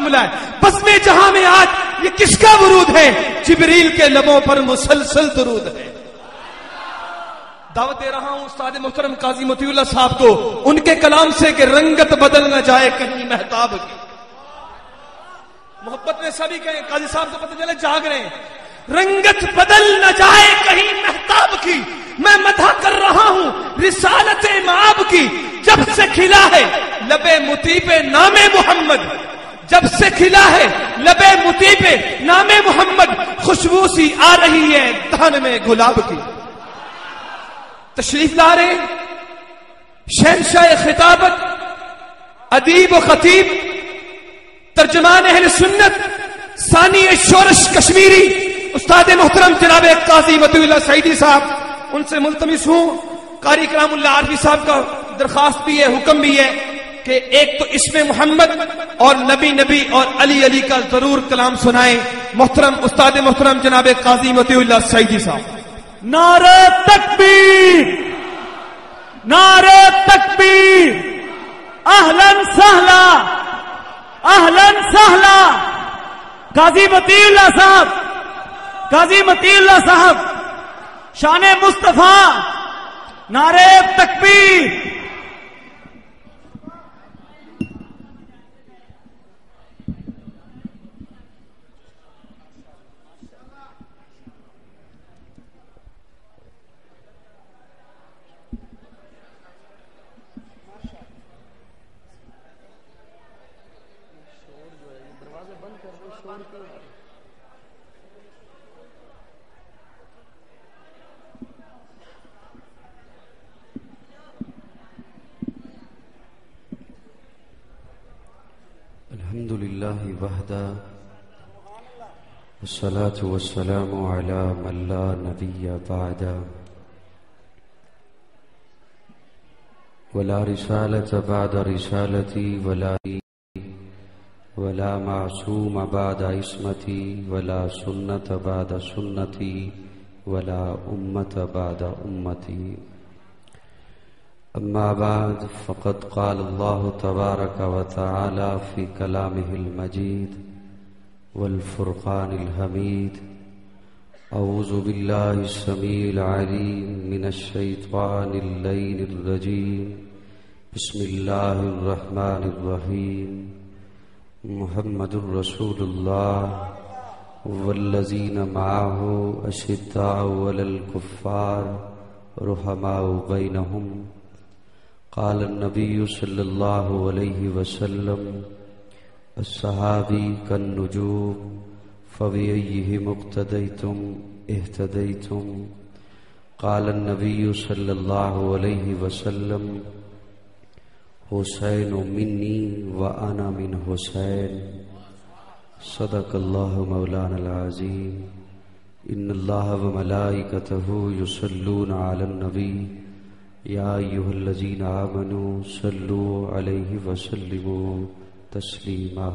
جملہ ہے. بزم جہاں میں آج یہ کس کا ورود ہے؟ جبریل کے لبوں پر مسلسل درود ہے. دعوت دے رہا ہوں استاد محترم قاضی مطیع اللہ صاحب کو ان کے کلام سے کہ رنگت بدل نہ جائے کہیں مہتاب کی. محبت میں سبھی کہیں قاضی صاحب کو پتہ چلے جاگ رہے ہیں. رنگت بدل نہ جائے کہیں مہتاب کی. میں مدح کر رہا ہوں رسالت مآب کی. جب سے کھلا ہے لبے مطیع پہ نام محمد، جب سے کھلا ہے لبے مطیع پہ نام محمد، خوشبو سی آ رہی ہے دہن میں گلاب کی. تشریف لا رہے شہنشاہ خطابت، ادیب و خطیب، ترجمان اہل سنت، ثانی شورش کشمیری، استاد محترم جناب قاضی مطیع اللہ سعیدی صاحب. ان سے ملتمس ہوں قاری کرام اللہ عارفی صاحب کا درخواست بھی ہے، حکم بھی ہے کہ ایک تو اسم محمد اور نبی نبی اور علی علی کا ضرور کلام سنائیں. محترم استاد محترم جناب قاضی مطیع اللہ سعیدی صاحب. نعرہ تکبیر، نعرہ تکبیر، اہلاً سہلا، اہلاً سہلا. قاضی مطیع اللہ صاحب، قاضی مطیع اللہ صاحب، شان مصطفیٰ، نعرہ تکبیر. الحمد لله وحده والصلاة والسلام على من لا نبي بعده ولا رسالة بعد رسالتي ولا معصوم بعد عصمتي ولا سنة بعد سنتي ولا أمة بعد أمتي. أما بعد فقد قال الله تبارك وتعالى في كلامه المجيد والفرقان الحميد: أعوذ بالله السميع العليم من الشيطان اللعين الرجيم. بسم الله الرحمن الرحيم. محمد رسول الله والذين معه أشداء على الكفار رحماء بينهم. قال النبي صلى الله عليه وسلم: الصحابي كالنجوم فبأيهم اقتديتم اهتديتم. قال النبي صلى الله عليه وسلم: حسين مني وأنا من حسين. صدق الله مولانا العظيم. إن الله وملائكته يصلون على النبي یا ایھا الذین آمنوا صلوا علیہ وسلموا تسلیما.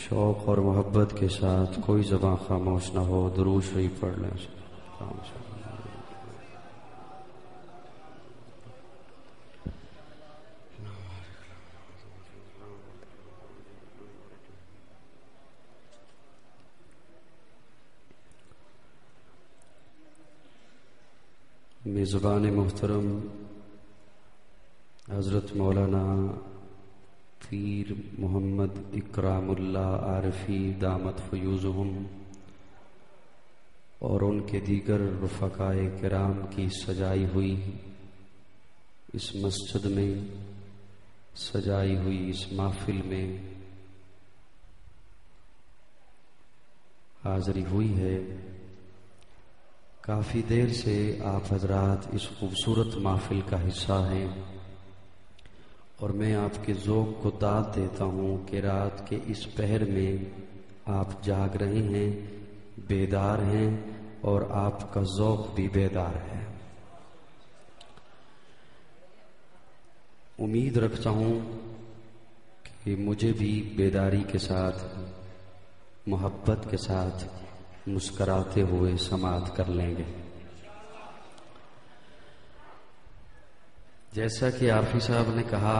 شوق اور محبت کے ساتھ کوئی زبان خاموش نہ ہو، درود شریف پڑھ لیں. میزبان محترم حضرت مولانا پیر محمد اکرام اللہ عارفی دامت فیوزہم اور ان کے دیگر رفقائے کرام کی سجائی ہوئی اس مسجد میں، سجائی ہوئی اس محفل میں حاضری ہوئی ہے. کافی دیر سے آپ حضرات اس خوبصورت محفل کا حصہ ہیں اور میں آپ کے ذوق کو داد دیتا ہوں کہ رات کے اس پہر میں آپ جاگ رہے ہیں، بیدار ہیں اور آپ کا ذوق بھی بیدار ہے. امید رکھتا ہوں کہ مجھے بھی بیداری کے ساتھ، محبت کے ساتھ مسکراتے ہوئے سماعت کر لیں گے. جیسا کہ عارفی صاحب نے کہا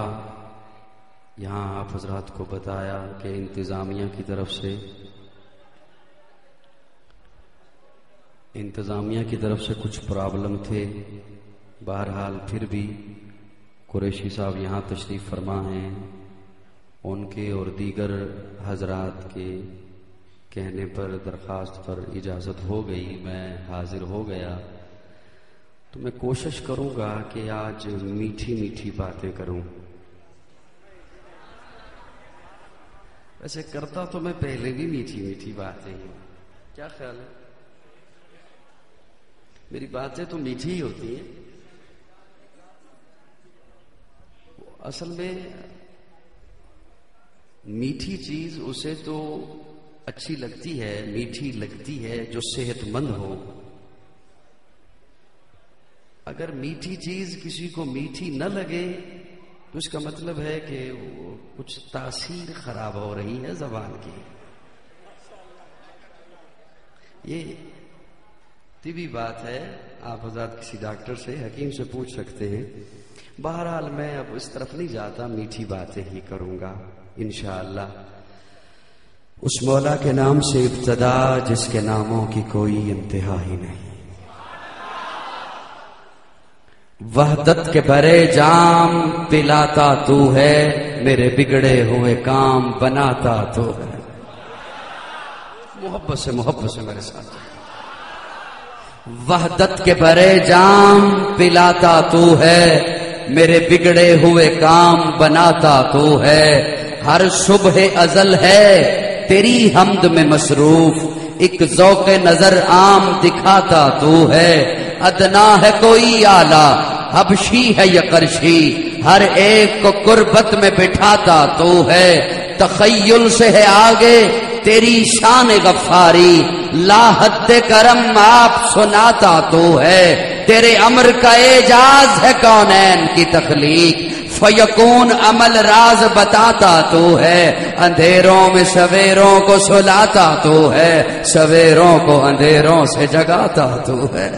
یہاں آپ حضرات کو بتایا کہ انتظامیہ کی طرف سے کچھ پرابلم تھے. بہرحال پھر بھی قریشی صاحب یہاں تشریف فرما ہیں، ان کے اور دیگر حضرات کے کہنے پر، درخواست پر اجازت ہو گئی، میں حاضر ہو گیا. تو میں کوشش کروں گا کہ آج میٹھی میٹھی باتیں کروں. ویسے کرتا تو میں پہلے بھی میٹھی میٹھی باتیں ہوں، کیا خیال ہے؟ میری باتیں تو میٹھی ہی ہوتی ہیں. اصل میں میٹھی چیز اسے تو اچھی لگتی ہے، میٹھی لگتی ہے جو صحت مند ہو. اگر میٹھی چیز کسی کو میٹھی نہ لگے تو اس کا مطلب ہے کہ وہ کچھ تاثیر خراب ہو رہی ہے زبان کی. یہ طبی بات ہے، آپ حضرات کسی ڈاکٹر سے، حکیم سے پوچھ سکتے ہیں. بہرحال میں اب اس طرف نہیں جاتا، میٹھی باتیں ہی کروں گا انشاءاللہ. اس مولا کے نام سے ابتدا جس کے ناموں کی کوئی انتہا ہی نہیں. وحدت کے برے جام پلاتا تو ہے، میرے بگڑے ہوئے کام بناتا تو ہے. محبت سے میرے ساتھ. وحدت کے برے جام پلاتا تو ہے، میرے بگڑے ہوئے کام بناتا تو ہے. ہر صبح ازل ہے تیری حمد میں مصروف، ایک ذوق نظر عام دکھاتا تو ہے. ادنا ہے کوئی اعلیٰ، حبشی ہے یا قرشی، ہر ایک کو قربت میں بٹھاتا تو ہے. تخیل سے ہے آگے تیری شان غفاری، لا حد کرم آپ سناتا تو ہے. تیرے امر کا اعجاز ہے کونین کی تخلیق، فیکون عمل راز بتاتا تو ہے. اندھیروں میں سویروں کو سلاتا تو ہے، سویروں کو اندھیروں سے جگاتا تو ہے.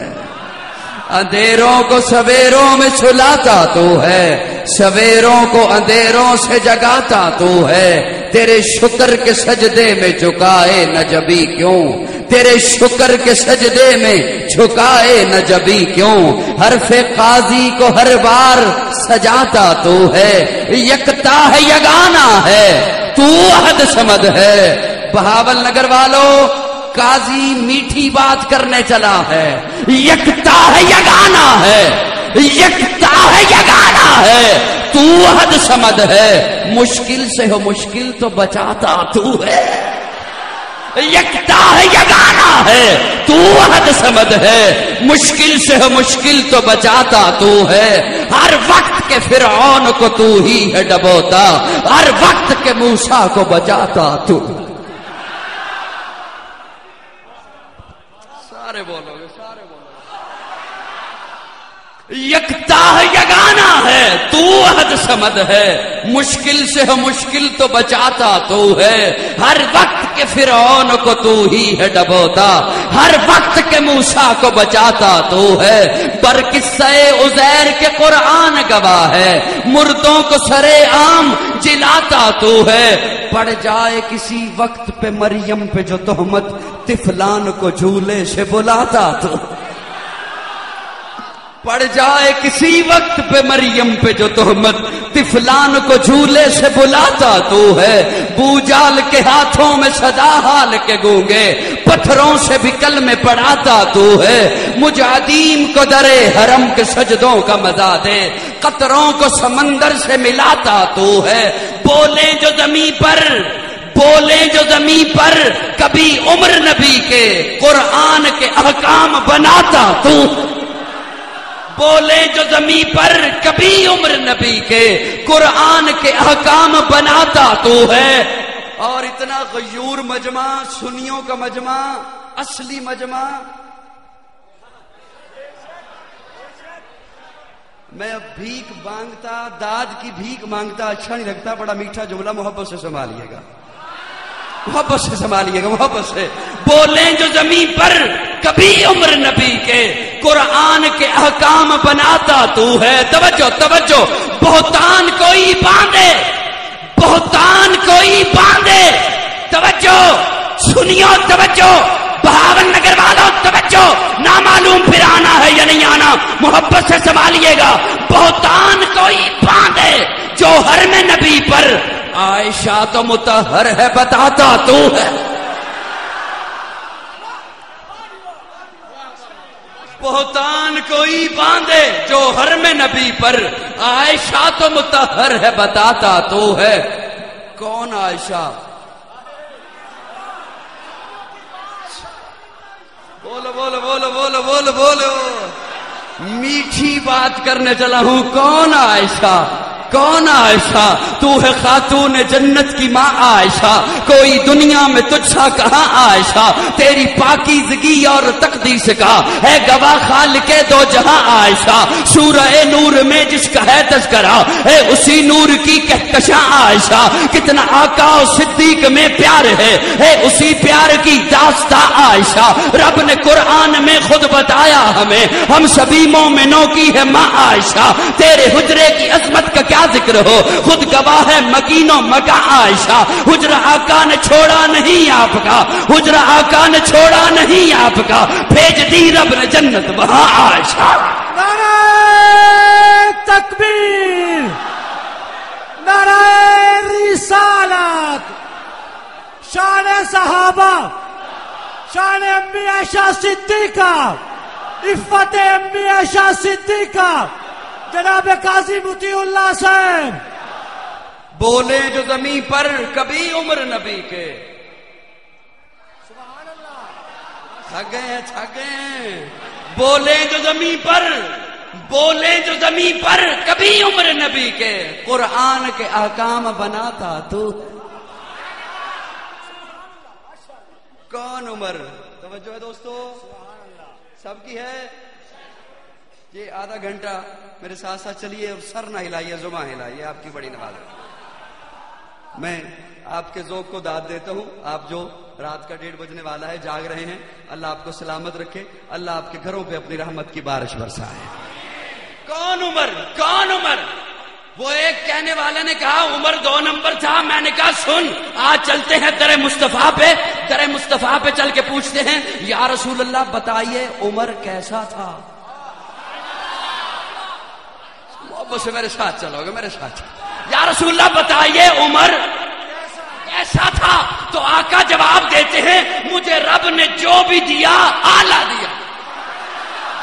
اندھیروں کو سویروں میں سلاتا تو ہے، سویروں کو اندھیروں سے جگاتا تو ہے. تیرے شکر کے سجدے میں جھکائے نہ جبی کیوں، تیرے شکر کے سجدے میں جھکائے نہ جبی کیوں. حرف قاضی کو ہر بار سجاتا تو ہے. یکتا ہے یگانا ہے تو احد صمد ہے. بہاول نگر والوں، قاضی میٹھی بات کرنے چلا ہے. یکتا ہے یگانا ہے، یکتا ہے یگانا ہے تو احد صمد ہے. مشکل سے ہو مشکل تو بچاتا تو ہے. یکتا ہے یگانا ہے تو احد صمد ہے. مشکل سے ہو مشکل تو بچاتا تو ہے. ہر وقت کے فرعون کو تو ہی ہے ڈبوتا، ہر وقت کے موسیٰ کو بچاتا تو. سارے بولو گے، سارے بولو. یکتا ہے یگانا ہے تو احد صمد ہے. مشکل سے ہو مشکل تو بچاتا تو ہے. ہر وقت کے فرعون کو تو ہی ہے ڈبوتا، ہر وقت کے موسیٰ کو بچاتا تو ہے. پر قصہ عزیر کے قرآن گواہ ہے، مردوں کو سرے عام جلاتا تو ہے. پڑ جائے کسی وقت پہ مریم پہ جو تہمت، طفلان کو جھولے سے بلاتا تو. پڑ جائے کسی وقت پہ مریم پہ جو تہمت، طفلان کو جھولے سے بلاتا تو ہے. بوجال کے ہاتھوں میں سدا حال کے گونگے، پتھروں سے بھی کلمے پڑھاتا تو ہے. مجادین کو درے حرم کے سجدوں کا مزہ دے، قطروں کو سمندر سے ملاتا تو ہے. بولے جو زمین پر، بولے جو زمین پر، کبھی عمر نبی کے قرآن کے احکام بناتا تو. بولے جو زمین پر، کبھی عمر نبی کے قرآن کے احکام بناتا تو ہے. اور اتنا غیور مجمع، سنیوں کا مجمع، اصلی مجمع. میں اب بھیک مانگتا، داد کی بھیک مانگتا اچھا نہیں لگتا. بڑا میٹھا جملہ، محبت سے سنبھالیے گا، محبت سے سنبھالیے گا، محبت سے. بولیں جو زمین پر، کبھی عمر نبی کے قرآن کے احکام بناتا تو ہے. توجہ توجہ. بہتان کوئی باندھے، بہتان کوئی باندھے، توجہ سنیو، توجہ بہاون نگر والوں توجہ، نامعلوم پھر آنا ہے یا نہیں آنا، محبت سے سنبھالیے گا. بہتان کوئی باندھے جو حرم نبی پر، عائشہ تو مطہر ہے بتاتا تو ہے. بہتان کوئی باندھے جو حرم نبی پر، عائشہ تو مطہر ہے بتاتا تو ہے. کون عائشہ؟ بولو بولو بولو بولو بولو بولو. میٹھی بات کرنے چلا ہوں. کون عائشہ؟ کون عائشہ؟ تو ہے خاتون جنت کی ماں عائشہ، کوئی دنیا میں تجھ سا کہاں عائشہ، تیری پاکیزگی اور تقدیس کا ہے گواہ خالق دو جہاں عائشہ. سورہ نور میں جس کا ہے تذکرہ ہے اسی نور کی کہکشاں عائشہ. کتنا آقا و صدیق میں پیار ہے اسی پیار کی داستاں عائشہ. رب نے قرآن میں خود بتایا ہمیں، ہم سبھی مومنوں کی ہے ماں عائشہ. تیرے حجرے کی عظمت کا کیا ذکر ہو، خود گواہ ہے مکین و مکہ عائشہ. حجرہ آقا نے چھوڑا نہیں آپ کا، حجرہ آقا نے چھوڑا نہیں آپ کا، بھیج دی رب نے جنت وہاں عائشہ. نعرہ تکبیر، نعرہ رسالت. شان صحابہ، شان امی عائشہ صدیقہ، عفت امی عائشہ صدیقہ، جناب قاضی مطیع اللہ صاحب. بولے جو زمین پر کبھی عمر نبی کے، سبحان اللہ. تھک گئے. بولے جو زمین پر، بولے جو زمین پر کبھی عمر نبی کے، قرآن کے احکام بناتا تو. کون عمر؟ توجہ ہے دوستو، سب کی ہے. یہ آدھا گھنٹہ میرے ساتھ ساتھ چلیے، سر نہ ہلائیے، زباں ہلائیے، آپ کی بڑی نواز ہے. میں آپ کے ذوق کو داد دیتا ہوں. آپ جو رات کا 1:30 بجنے والا ہے جاگ رہے ہیں، اللہ آپ کو سلامت رکھے، اللہ آپ کے گھروں پہ اپنی رحمت کی بارش برسائے. کون عمر؟ کون عمر؟ وہ ایک کہنے والے نے کہا عمر 2 نمبر تھا. میں نے کہا سن، آج چلتے ہیں در مصطفیٰ پہ، در مصطفیٰ پہ چل کے پوچھتے ہیں یا رسول اللہ بتائیے عمر کیسا تھا. محبت سے میرے ساتھ چلو گے، میرے ساتھ یا رسول اللہ بتائیے عمر کیسا تھا. تو آقا جواب دیتے ہیں مجھے رب نے جو بھی دیا اعلیٰ دیا،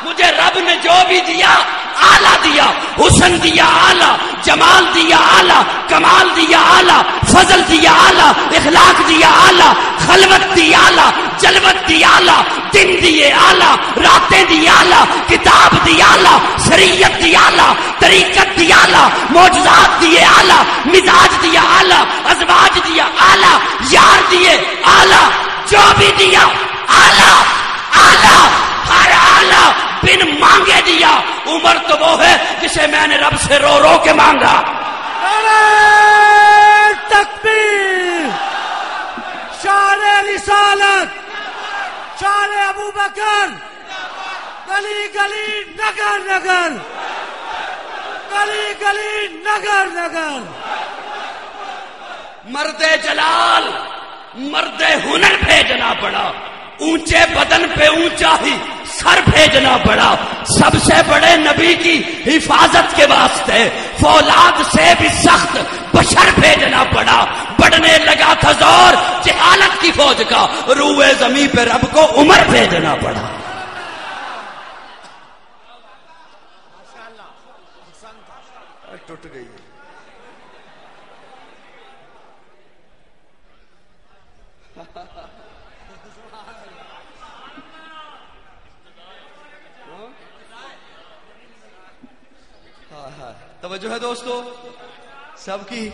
مجھے رب نے جو بھی دیا اعلیٰ دیا. حسن دیا اعلیٰ، جمال دیا اعلیٰ، کمال دیا اعلیٰ، فضل دیا اعلیٰ، اخلاق دیا اعلیٰ، خلوت دی اعلیٰ، جلوت دی اعلیٰ، دن دیے اعلیٰ، راتیں دی اعلیٰ، کتاب دی اعلیٰ، شریعت دی اعلیٰ، طریقت دی اعلیٰ، معجزات دیے اعلیٰ، مزاج دیا اعلیٰ، ازواج دیا اعلیٰ، یار دیے اعلیٰ، جو بھی دیا اعلیٰ اعلیٰ ہر اعلیٰ بن مانگے دیا. عمر تو وہ ہے جسے میں نے رب سے رو رو کے مانگا. نعرہ تکبیر، شان رسالت، شان ابو بکر، گلی گلی نگر نگر، گلی گلی نگر نگر. مرد جلال، مرد ہنر بھیجنا پڑا، اونچے بدن پہ اونچا ہی سر بھیجنا پڑا. سب سے بڑے نبی کی حفاظت کے واسطے فولاد سے بھی سخت بشر بھیجنا پڑا. بڑھنے لگا تھا زور جہالت کی فوج کا، روئے زمین پہ رب کو عمر بھیجنا پڑا. ٹوٹ گئی. توجہ ہے دوستو سب کی.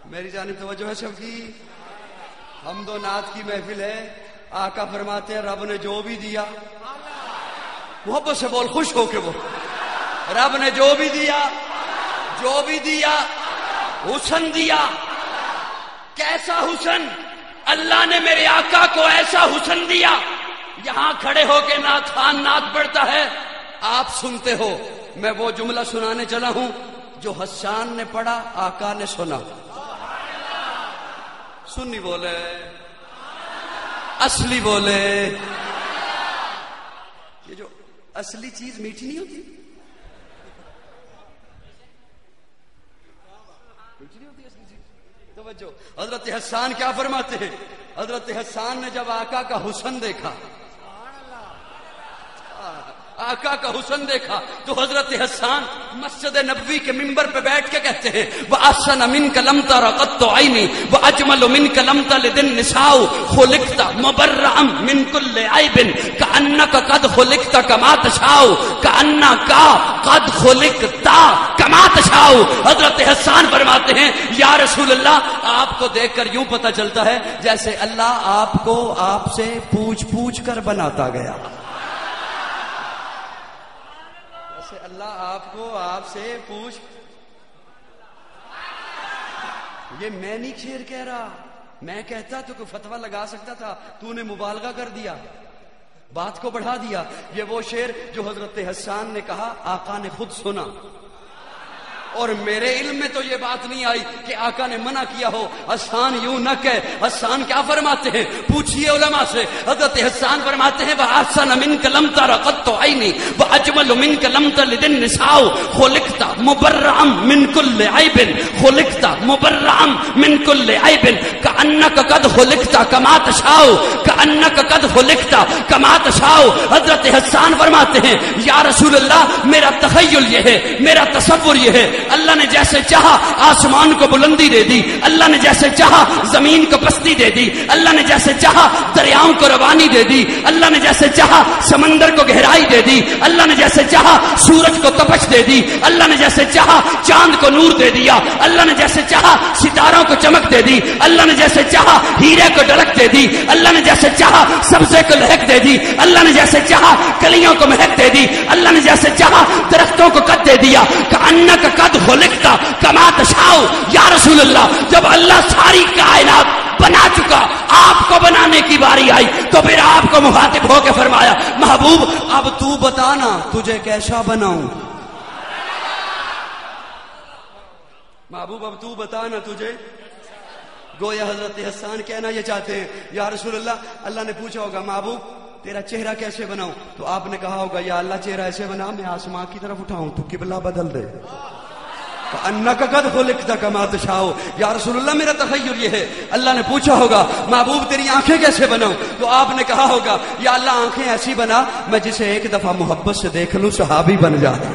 میری جانب توجہ ہے سب کی. حمد و نعت کی محفل ہے. آقا فرماتے ہیں رب نے جو بھی دیا، محبت سے بول، خوش ہو کے بول، رب نے جو بھی دیا، جو بھی دیا، حسن دیا. کیسا حسن؟ اللہ نے میرے آقا کو ایسا حسن دیا. یہاں کھڑے ہو کے نعت خوان نعت پڑھتا ہے، آپ سنتے ہو. میں وہ جملہ سنانے چلا ہوں جو حسان نے پڑھا، آقا نے سنا. سنی بولے، اصلی بولے. یہ جو اصلی چیز میٹھی نہیں ہوتی، میٹھی نہیں ہوتی اصلی چیز. توجہ، حضرت حسان کیا فرماتے ہیں؟ حضرت حسان نے جب آقا کا حسن دیکھا، آقا کا حسن دیکھا، تو حضرت حسان مسجد نبوی کے منبر پہ بیٹھ کے کہتے ہیں وَأَحْسَنَ مِنْكَ لَمْ تَرَ قَطُّ عَيْنِي وَأَجْمَلُ مِنْكَ لَمْ تَلِدِ النِّسَاءُ خُلِقْتَ مُبَرَّأً مِنْ كُلِّ عَيْبٍ كَأَنَّكَ قَدْ خُلِقْتَ كَمَا تَشَاءُ كَأَنَّكَ قَدْ خُلِقْتَ كَمَا تَشَاءُ. حضرت حسان فرماتے ہیں یا رسول اللہ، آپ کو دیکھ کر یوں پتہ چلتا ہے جیسے اللہ آپ کو آپ سے پوچھ پوچھ کر بناتا گیا. اللہ آپ کو آپ سے پوچھ. یہ میں نہیں شعر کہہ رہا، میں کہتا تو کوئی فتویٰ لگا سکتا تھا، تو نے مبالغہ کر دیا، بات کو بڑھا دیا. یہ وہ شعر جو حضرت حسان نے کہا، آقا نے خود سنا. اور میرے علم میں تو یہ بات نہیں آئی کہ آقا نے منع کیا ہو. حسان یوں نہ کہ، حسان کیا فرماتے ہیں؟ پوچھئے علماء سے. حضرت حسان فرماتے ہیں وَأَحْسَنَ مِنْكَ لَمْ تَرَ قَطُّ عَيْنِي وَأَجْمَلُ مِنْكَ لَمْ تَلِدِ النِّسَاءُ خُلِقْتَ مُبَرَّأً مِنْ كُلِّ عَيْبٍ خُلِقْتَ مُبَرَّأً مِنْ كُلِّ عَيْبٍ كَأَنَّكَ قَدْ خُلِقْتَ كَمَا تَشَاءُ كَأَنَّكَ قَدْ خُلِقْتَ كَمَا تَشَاءُ. حضرت حسان فرماتے ہیں یا رسول اللہ، میرا تخیل یہ ہے، میرا تصور یہ ہے، اللہ نے جیسے چاہا آسمان کو بلندی دے دی، اللہ نے جیسے چاہا زمین کو پستی دے دی، اللہ نے جیسے چاہا دریاؤں کو روانی دے دی، اللہ نے جیسے چاہا سمندر کو گہرائی دے دی، اللہ نے جیسے چاہا سورج کو تپش دے دی، اللہ نے جیسے چاہا چاند کو نور دے دیا، اللہ نے جیسے چاہا ستاروں کو چمک دے دی، اللہ نے جیسے چاہا ہیرے کو ڈلک دے دی، اللہ نے جیسے چاہا سبزے کو لہک دے دی، اللہ نے جیسے چاہا کلیوں کو مہک دے دی، اللہ نے جیسے چاہا درختوں کو قد دے دیا. کأنک قد خلقت کما تشاء. یا رسول اللہ، جب اللہ ساری کائنات بنا چکا، آپ کو بنانے کی باری آئی تو پھر آپ کو مخاطب ہو کے فرمایا محبوب اب تو بتانا تجھے کیسا بناؤں. محبوب اب تو بتانا تجھے. گویا حضرت حسان کہنا یہ چاہتے ہیں یا رسول اللہ، اللہ نے پوچھا ہوگا محبوب تیرا چہرہ کیسے بناؤں، تو آپ نے کہا ہوگا یا اللہ چہرہ ایسے بنا میں آسمان کی طرف اٹھاؤں تو قبلہ بدل دے. انک قد خلقت کما تشاء. یا رسول اللہ میرا تخیل یہ ہے. اللہ نے پوچھا ہوگا محبوب تیری آنکھیں کیسے بناؤں، تو آپ نے کہا ہوگا یا اللہ آنکھیں ایسی بنا میں جسے ایک دفعہ محبت سے دیکھ لوں صحابی بن جاتا.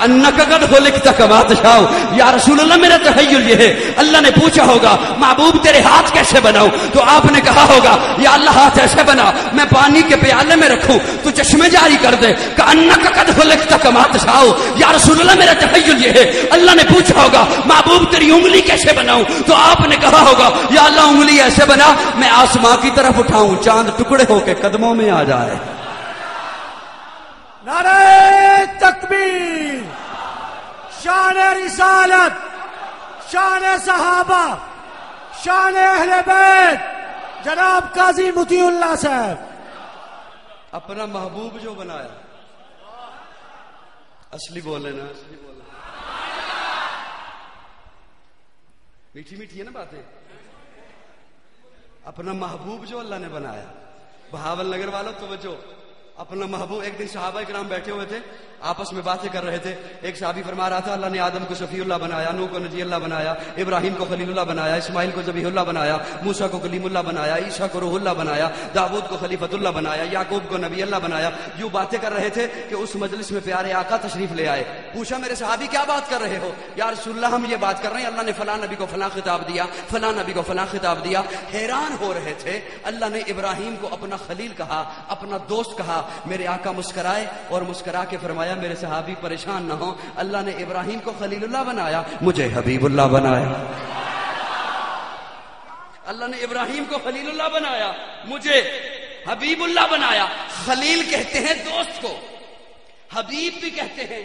انک قد خلقت کما تشاء. یا رسول اللہ میرا تخیل یہ ہے. اللہ نے پوچھا ہوگا محبوب تیرے ہاتھ کیسے بناؤں، تو آپ نے کہا ہوگا یا اللہ ہاتھ ایسے بنا میں پانی کے پیالے میں رکھوں تو چشمے جاری کر دے. انک قد خلقت کما تشاء. یا رسول اللہ میرا تخیل یہ ہے. اللہ نے پوچھا ہوگا محبوب تیری انگلی کیسے بناؤں، تو آپ نے کہا ہوگا یا اللہ انگلی ایسے بنا میں آسمان کی طرف اٹھاؤں چاند ٹکڑے ہو کے قدموں میں آ جائے. نعرہ تکبیر، شان رسالت، شان صحابہ، شان اہل بیت جناب قاضی مطیع اللہ صاحب. اپنا محبوب جو بنایا، اصلی بولے نا، اصلی بولے. میٹھی میٹھی ہے نا باتیں. اپنا محبوب جو اللہ نے بنایا. بہاول نگر والوں توجہ، اپنا محبوب. ایک دن صحابہ کرام بیٹھے ہوئے تھے آپس میں باتیں کر رہے تھے. ایک صحابی فرما رہا تھا اللہ نے آدم کو شفیع اللہ بنایا، نوح کو نجی اللہ بنایا، ابراہیم کو خلیل اللہ بنایا، اسماعیل کو ذبیح اللہ بنایا، موسیٰ کو کلیم اللہ بنایا، عیسیٰ کو روح اللہ بنایا، داؤد کو خلیفۃ اللہ بنایا، یعقوب کو نبی اللہ بنایا. یوں باتیں کر رہے تھے کہ اس مجلس میں پیارے آقا تشریف لے آئے. پوچھا میرے صحابی کیا بات کر رہے ہو؟ یا رسول اللہ ہم یہ بات کر رہے ہیں اللہ نے فلاں نبی کو فلاں خطاب دیا، فلاں نبی کو فلاں خطاب دیا. حیران ہو رہے تھے. اللہ نے ابراہیم کو اپنا خلیل کہا، اپنا دوست کہا. میرے آقا مسکرائے اور مسکرا کے فرمایا میرے صحابی پریشان نہ ہو، اللہ نے ابراہیم کو خلیل اللہ بنایا، مجھے حبیب اللہ بنایا. اللہ نے ابراہیم کو خلیل اللہ بنایا، مجھے حبیب اللہ بنایا. خلیل کہتے ہیں دوست کو، حبیب بھی کہتے ہیں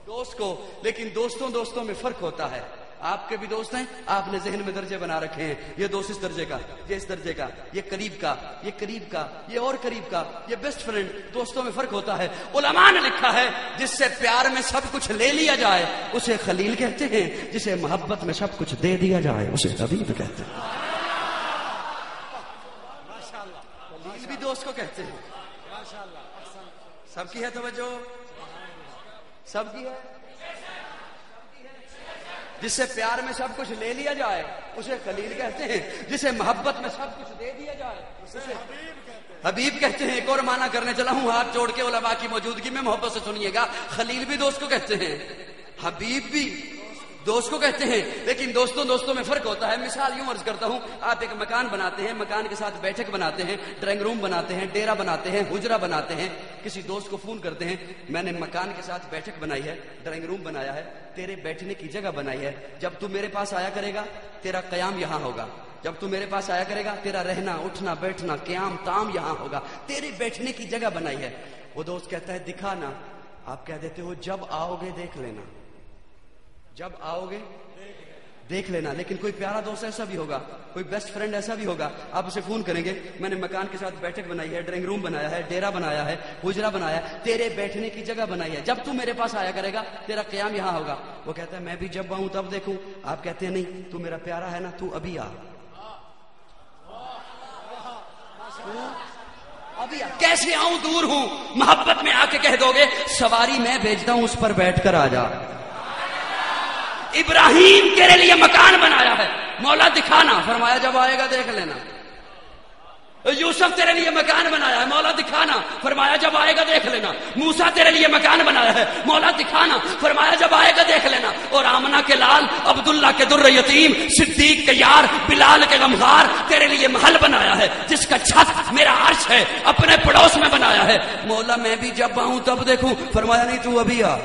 دوست کو. لیکن دوستوں میں فرق ہوتا ہے. آپ کے بھی دوست ہیں, آپ نے ذہن میں درجے بنا رکھے ہیں, یہ دوست اس درجے کا, یہ اس درجے کا, یہ قریب کا, یہ قریب کا, یہ اور قریب کا, یہ بیسٹ فرینڈ. دوستوں میں فرق ہوتا ہے. علماء نے لکھا ہے جس سے پیار میں سب کچھ لے لیا جائے اسے خلیل کہتے ہیں, جسے محبت میں سب کچھ دے دیا جائے اسے حبیب کہتے ہیں. خلیل بھی دوست کو کہتے ہیں. سب کی ہے توجہ, سب کی ہے. جس سے پیار میں سب کچھ لے لیا جائے اسے خلیل کہتے ہیں, جسے محبت میں سب کچھ دے دیا جائے اسے حبیب کہتے ہیں. ایک اور معنی کرنے چلا ہوں ہاتھ جوڑ کے علماء کی موجودگی میں, محبت سے سنیے گا. خلیل بھی دوست کو کہتے ہیں, حبیب بھی دوست کو کہتے ہیں, لیکن دوستوں میں فرق ہوتا ہے. مثال یوں عرض کرتا ہوں, آپ ایک مکان بناتے ہیں, مکان کے ساتھ بیٹھک بناتے ہیں, ڈرائنگ روم بناتے ہیں, ڈیرا بناتے ہیں, حجرہ بناتے ہیں. کسی دوست کو فون کرتے ہیں, میں نے مکان کے ساتھ بیٹھک بنائی ہے, ڈرائنگ روم بنایا ہے, تیرے بیٹھنے کی جگہ بنائی ہے, جب تو میرے پاس آیا کرے گا تیرا قیام یہاں ہوگا, جب تو میرے پاس آیا کرے گا تیرا رہنا اٹھنا بیٹھنا قیام تام یہاں ہوگا, تیرے بیٹھنے کی جگہ بنائی ہے. وہ دوست کہتا ہے دکھانا. آپ کہہ دیتے ہو جب آؤ گے دیکھ لینا, جب آؤ گے دیکھ لینا. لیکن کوئی پیارا دوست ایسا بھی ہوگا, کوئی بیسٹ فرینڈ ایسا بھی ہوگا, آپ اسے فون کریں گے, میں نے مکان کے ساتھ بیٹھک بنائی ہے, ڈرائنگ روم بنایا ہے, ڈیرا بنایا ہے, حجرہ بنایا ہے, تیرے بیٹھنے کی جگہ بنائی ہے, جب تو میرے پاس آیا کرے گا تیرا قیام یہاں ہوگا. وہ کہتا ہے میں بھی جب آؤں تب دیکھوں. آپ کہتے ہیں نہیں, تو میرا پیارا ہے نا, تو ابھی آ, ابھی آ. کیسے آؤں, دور ہوں. محبت میں آ کے کہہ دو گے سواری میں بھیجتا ہوں, اس پر بیٹھ کر آ جا. ابراہیم تیرے لیے مکان بنایا ہے, مولا دکھانا, فرمایا جب آئے گا دیکھ لینا. یوسف تیرے لیے مکان بنایا ہے, مولا دکھانا, فرمایا جب آئے گا دیکھ لینا. موسیٰ تیرے لیے مکان بنایا ہے, مولا دکھانا, فرمایا جب آئے گا دیکھ لینا. اور آمنہ کے لال, عبداللہ کے در یتیم, صدیق کے یار, بلال کے غمخوار, تیرے لیے محل بنایا ہے جس کا چھت میرا عرش ہے, اپنے پڑوس میں بنایا ہے. مولا میں بھی جب آؤں تب دیکھوں, فرمایا نہیں تو ابھی آ.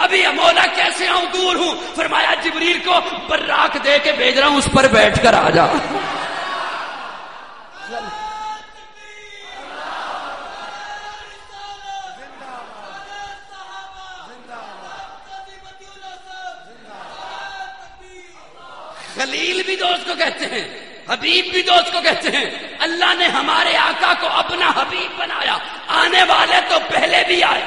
ابھی مولا کیسے آؤں, دور ہوں, فرمایا جبریل کو براق دے کے بھیج رہا ہوں, اس پر بیٹھ کر آ جا. خلیل بھی دوست کو کہتے ہیں, حبیب بھی دوست کو کہتے ہیں. اللہ نے ہمارے آقا کو اپنا حبیب بنایا. آنے والے تو پہلے بھی آئے,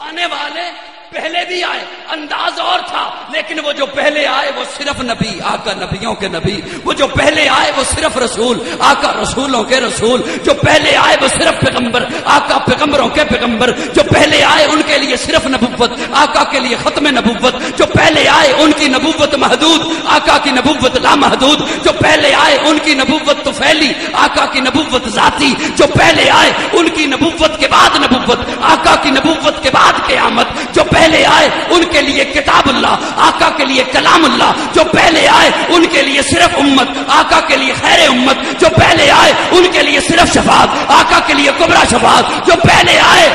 آنے والے پہلے بھی آئے, انداز اور تھا, لیکن وہ جو پہلے آئے وہ صرف نبی, آقا نبیوں کے نبی. وہ جو پہلے آئے وہ صرف رسول, آقا رسولوں کے رسول. جو پہلے آئے وہ صرف پیغمبر, آقا پیغمبروں کے پیغمبر. جو پہلے آئے ان کے لیے صرف نبوت, آقا کے لیے ختم نبوت. جو پہلے آئے ان کی نبوت محدود, آقا کی نبوت لامحدود. جو پہلے آئے ان کی نبوت طفیلی, آقا کی نبوت ذاتی. جو پہلے آئے ان کی نبوت کے بعد نبوت, آقا کی نبوت کے بعد قیامت. جو پہلے آئے ان کے لیے کتاب اللہ, آقا کے لیے کلام اللہ. جو پہلے آئے ان کے لیے صرف امت, آقا کے لیے خیر امت. جو پہلے آئے ان کے لیے صرف شفاعت, آقا کے لیے کبرا شفاعت. جو پہلے آئے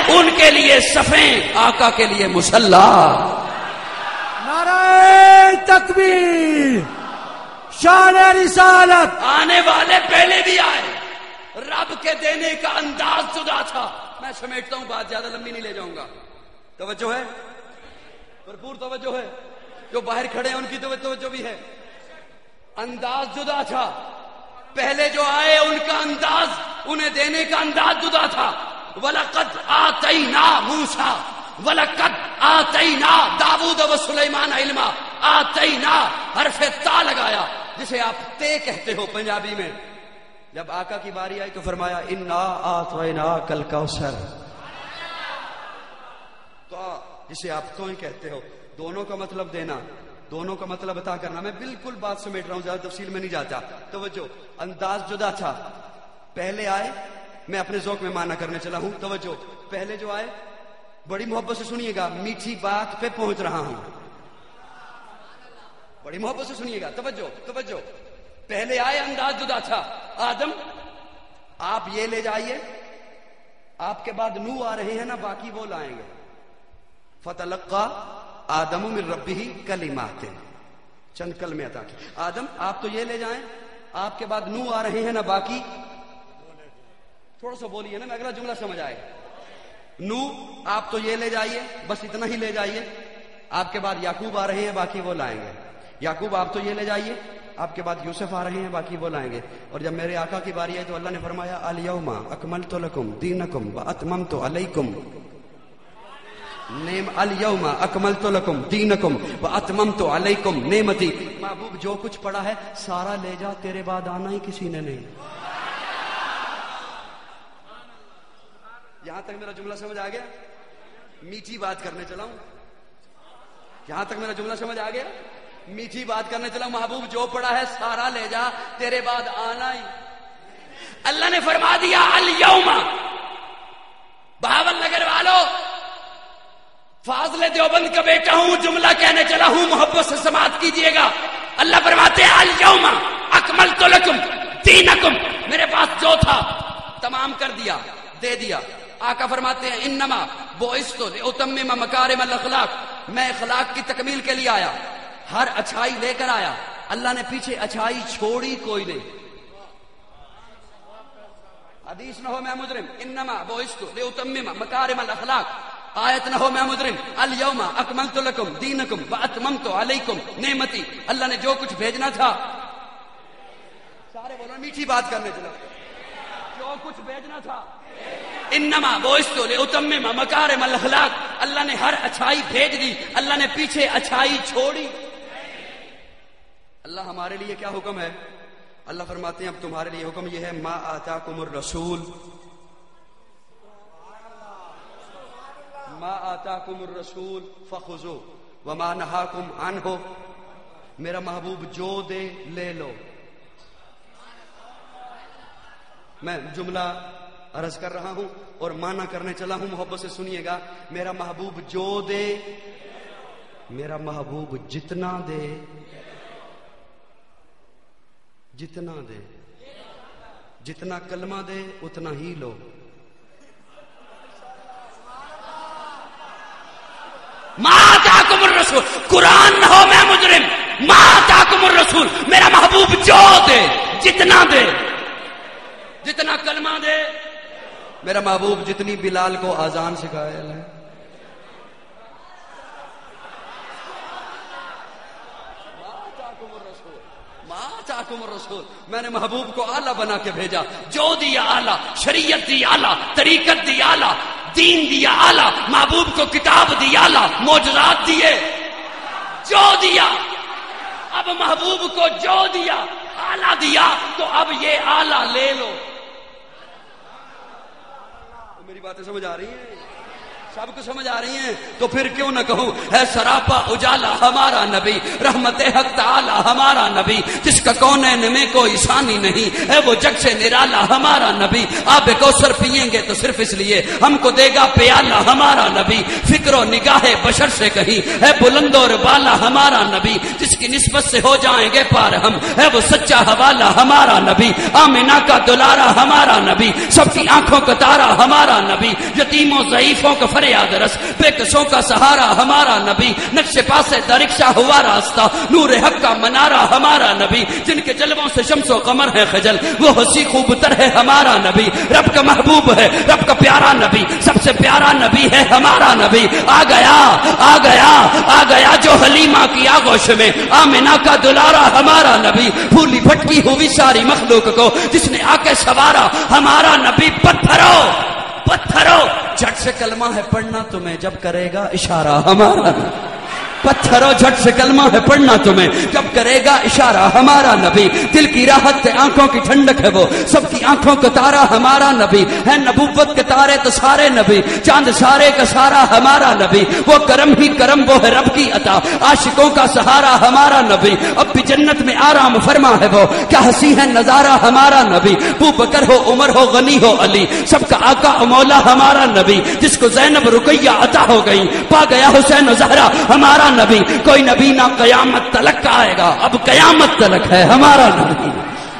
ان کے لیے صفیں, آقا کے لیے مصلی. نعرہ تکبیر, شان رسالت. آنے والے پہلے بھی آئے, رب کے دینے کا انداز جدا تھا. میں سمیٹتا ہوں, بات زیادہ لمبی نہیں لے جاؤں گا. توجہ ہے, بھرپور توجہ ہے. جو باہر کھڑے ہیں ان کی توجہ بھی ہے. انداز جدا تھا. پہلے جو آئے ان کا انداز, انہیں دینے کا انداز جدا تھا. وَلَقَدْ آتَيْنَا مُوسَىٰ وَلَقَدْ آتَيْنَا داؤد وسلیمان علما. آتَيْنَا حرف تا لگایا, جسے آپ تے کہتے ہو پنجابی میں. جب آقا کی باری آئی تو فرمایا اِنَّا أَعْطَيْنَاكَ الْكَوْثَرَ, تو جسے آپ تو ہی کہتے ہو. دونوں کا مطلب دینا, دونوں کا مطلب عطا کرنا. میں بالکل بات سمیٹ رہا ہوں, زیادہ تفصیل میں نہیں جاتا. توجہ, انداز جدا تھا. پہلے آئے, میں اپنے ذوق میں معنی کرنے چلا ہوں. توجہ, پہلے جو آئے, بڑی محبت سے سنیے گا, میٹھی بات پہ پہنچ رہا ہوں, بڑی محبت سے سنیے گا. توجہ, پہلے آئے انداز جدا تھا. آدم آپ یہ لے جائیے, آپ کے بعد نو آ رہے ہیں نا, باقی وہ لائیں گے. فتلقى آدم من ربه کلمات, چند کلمے عطا کی. آدم آپ تو یہ لے جائیں, آپ کے بعد نو آ رہے ہیں نا, باقی تھوڑا سا بولیے نا، میں اگلا جملہ سمجھ آئے. نو آپ تو یہ لے جائیے، بس اتنا ہی لے جائیے. آپ کے بعد یعقوب آ رہے ہیں، باقی وہ لائیں گے. یعقوب آپ تو یہ لے جائیے، آپ کے بعد یوسف آ رہے ہیں، باقی وہ لائیں گے. اور جب میرے آقا کی باری آئی تو اللہ نے فرمایا الیوم اکملت لکم دینکم واتممت علیکم. الیوم اکملت لکم دینکم واتممت علیکم نعمتی. محبوب جو کچھ پڑا ہے سارا لے جا، تیرے بعد آنا ہی کسی نے نہیں. یہاں تک میرا جملہ سمجھ آ گیا؟ میٹھی بات کرنے چلا ہوں. یہاں تک میرا جملہ سمجھ آ گیا؟ میٹھی بات کرنے چلا ہوں. محبوب جو پڑا ہے سارا لے جا، تیرے بعد آنا ہی. اللہ نے فرما دیا الیوم. بہاول نگر والو، فاضل دیوبند کا بیٹا ہوں، جملہ کہنے چلا ہوں، محبت سے سماعت کیجئے گا. اللہ فرماتے ہیں الیوم اکملت لکم دینکم. میرے پاس جو تھا تمام کر دیا، دے دیا. آقا فرماتے ہیں انما بعثت لاتمم مکارم الاخلاق. میں اخلاق کی تکمیل کے لیے آیا، ہر اچھائی لے کر آیا. اللہ نے پیچھے اچھائی چھوڑی کوئی نہیں. حدیث نہ ہو میں مجرم، انما بعثت لاتمم مکارم الاخلاق. آیت نہ ہو میں مجرم، الیوم اکملت لکم دینکم واتممت علیکم نعمتی. اللہ نے جو کچھ بھیجنا تھا، سارے بولو میٹھی بات کرنے چلا، جو کچھ بھیجنا تھا. انما بعثت لاتمم مکارم الاخلاق. اللہ نے ہر اچھائی بھیج دی، اللہ نے پیچھے اچھائی چھوڑی. اللہ ہمارے لیے کیا حکم ہے؟ اللہ فرماتے ہیں اب تمہارے لیے حکم یہ ہے ما آتاکم الرسول، ما آتاکم الرسول فخذوہ وما نہاکم عنہ. میرا محبوب جو دے لے لو. میں جملہ عرض کر رہا ہوں اور معنی کرنے چلا ہوں، محبت سے سنیے گا. میرا محبوب جو دے، میرا محبوب جتنا دے، جتنا دے، جتنا کلمہ دے اتنا ہی لو. ما آتاکم الرسول. قرآن نہ ہو میں مجرم، ما آتاکم الرسول. میرا محبوب جو دے، جتنا دے، جتنا کلمہ دے. میرا محبوب جتنی بلال کو آزان سکھائے ہے، رسول. میں نے محبوب کو آلہ بنا کے بھیجا. جو دیا آلہ، شریعت دی آلہ، طریقت دی آلہ، دین دیا آلہ. محبوب کو کتاب دی آلہ، معجزات دیے. جو دیا، اب محبوب کو جو دیا، آلہ دیا، تو اب یہ آلہ لے لو. میری باتیں سمجھ آ رہی ہیں؟ سب کو سمجھ آ رہی ہیں؟ تو پھر کیوں نہ کہوں ہے سراپا اجالا ہمارا نبی، رحمت حق تعالی ہمارا نبی، جس کا کونین میں کوئی ثانی نہیں ہے، وہ جگ سے نرالا ہمارا نبی. آب کوثر پیئیں گے تو صرف اس لیے ہم کو دے گا پیالہ ہمارا نبی. فکر و نگاہ بشر سے کہیں ہے بلند اور بالا ہمارا نبی، جس کی نسبت سے ہو جائیں گے پار ہم، ہے وہ سچا حوالہ ہمارا نبی. آمنہ کا دلارا ہمارا نبی، سب کی آنکھوں کا تارا ہمارا نبی. یتیموں ضعیفوں کا فریاد رس، بے کسوں کا سہارا ہمارا نبی. نقش پاس درکشا ہوا راستہ، نور حق کا منارہ ہمارا نبی. جن کے جلووں سے شمس و قمر ہے خجل، وہ ہنسی خوب تر ہے ہمارا نبی. رب کا محبوب ہے، رب کا پیارا نبی، سب سے پیارا نبی ہے ہمارا نبی. آ گیا آ گیا آ گیا جو حلیمہ کی آغوش میں، آمنہ کا دلارا ہمارا نبی. پھولی بھٹکی ہوئی ساری مخلوق کو جس نے آ کے سوارا ہمارا نبی. پتھرو پتھرو، جھٹ سے کلمہ ہے پڑھنا تمہیں جب کرے گا اشارہ ہمارا. پتھرو جھٹ سے کلمہ ہے پڑھنا تمہیں جب کرے گا اشارہ ہمارا نبی. دل کی راحت ہے، آنکھوں کی ٹھنڈک ہے، وہ سب کی آنکھوں کا تارا ہمارا نبی ہے. نبوت کے تارے تو سارے نبی، چاند سارے کا سارا ہمارا نبی. وہ کرم ہی کرم، وہ ہے رب کی عطا، عاشقوں کا سہارا ہمارا نبی. اب بھی جنت میں آرام فرما ہے وہ، کیا ہنسی ہے نظارہ ہمارا نبی. ابو بکر ہو، عمر ہو، غنی ہو، علی، سب کا آقا مولا ہمارا نبی. جس کو زینب رقیہ عطا ہو گئی، پا گیا حسین و زہرا ہمارا نبی. کوئی نبی نہ قیامت تلک کا آئے گا، اب قیامت تلک ہے ہمارا نبی.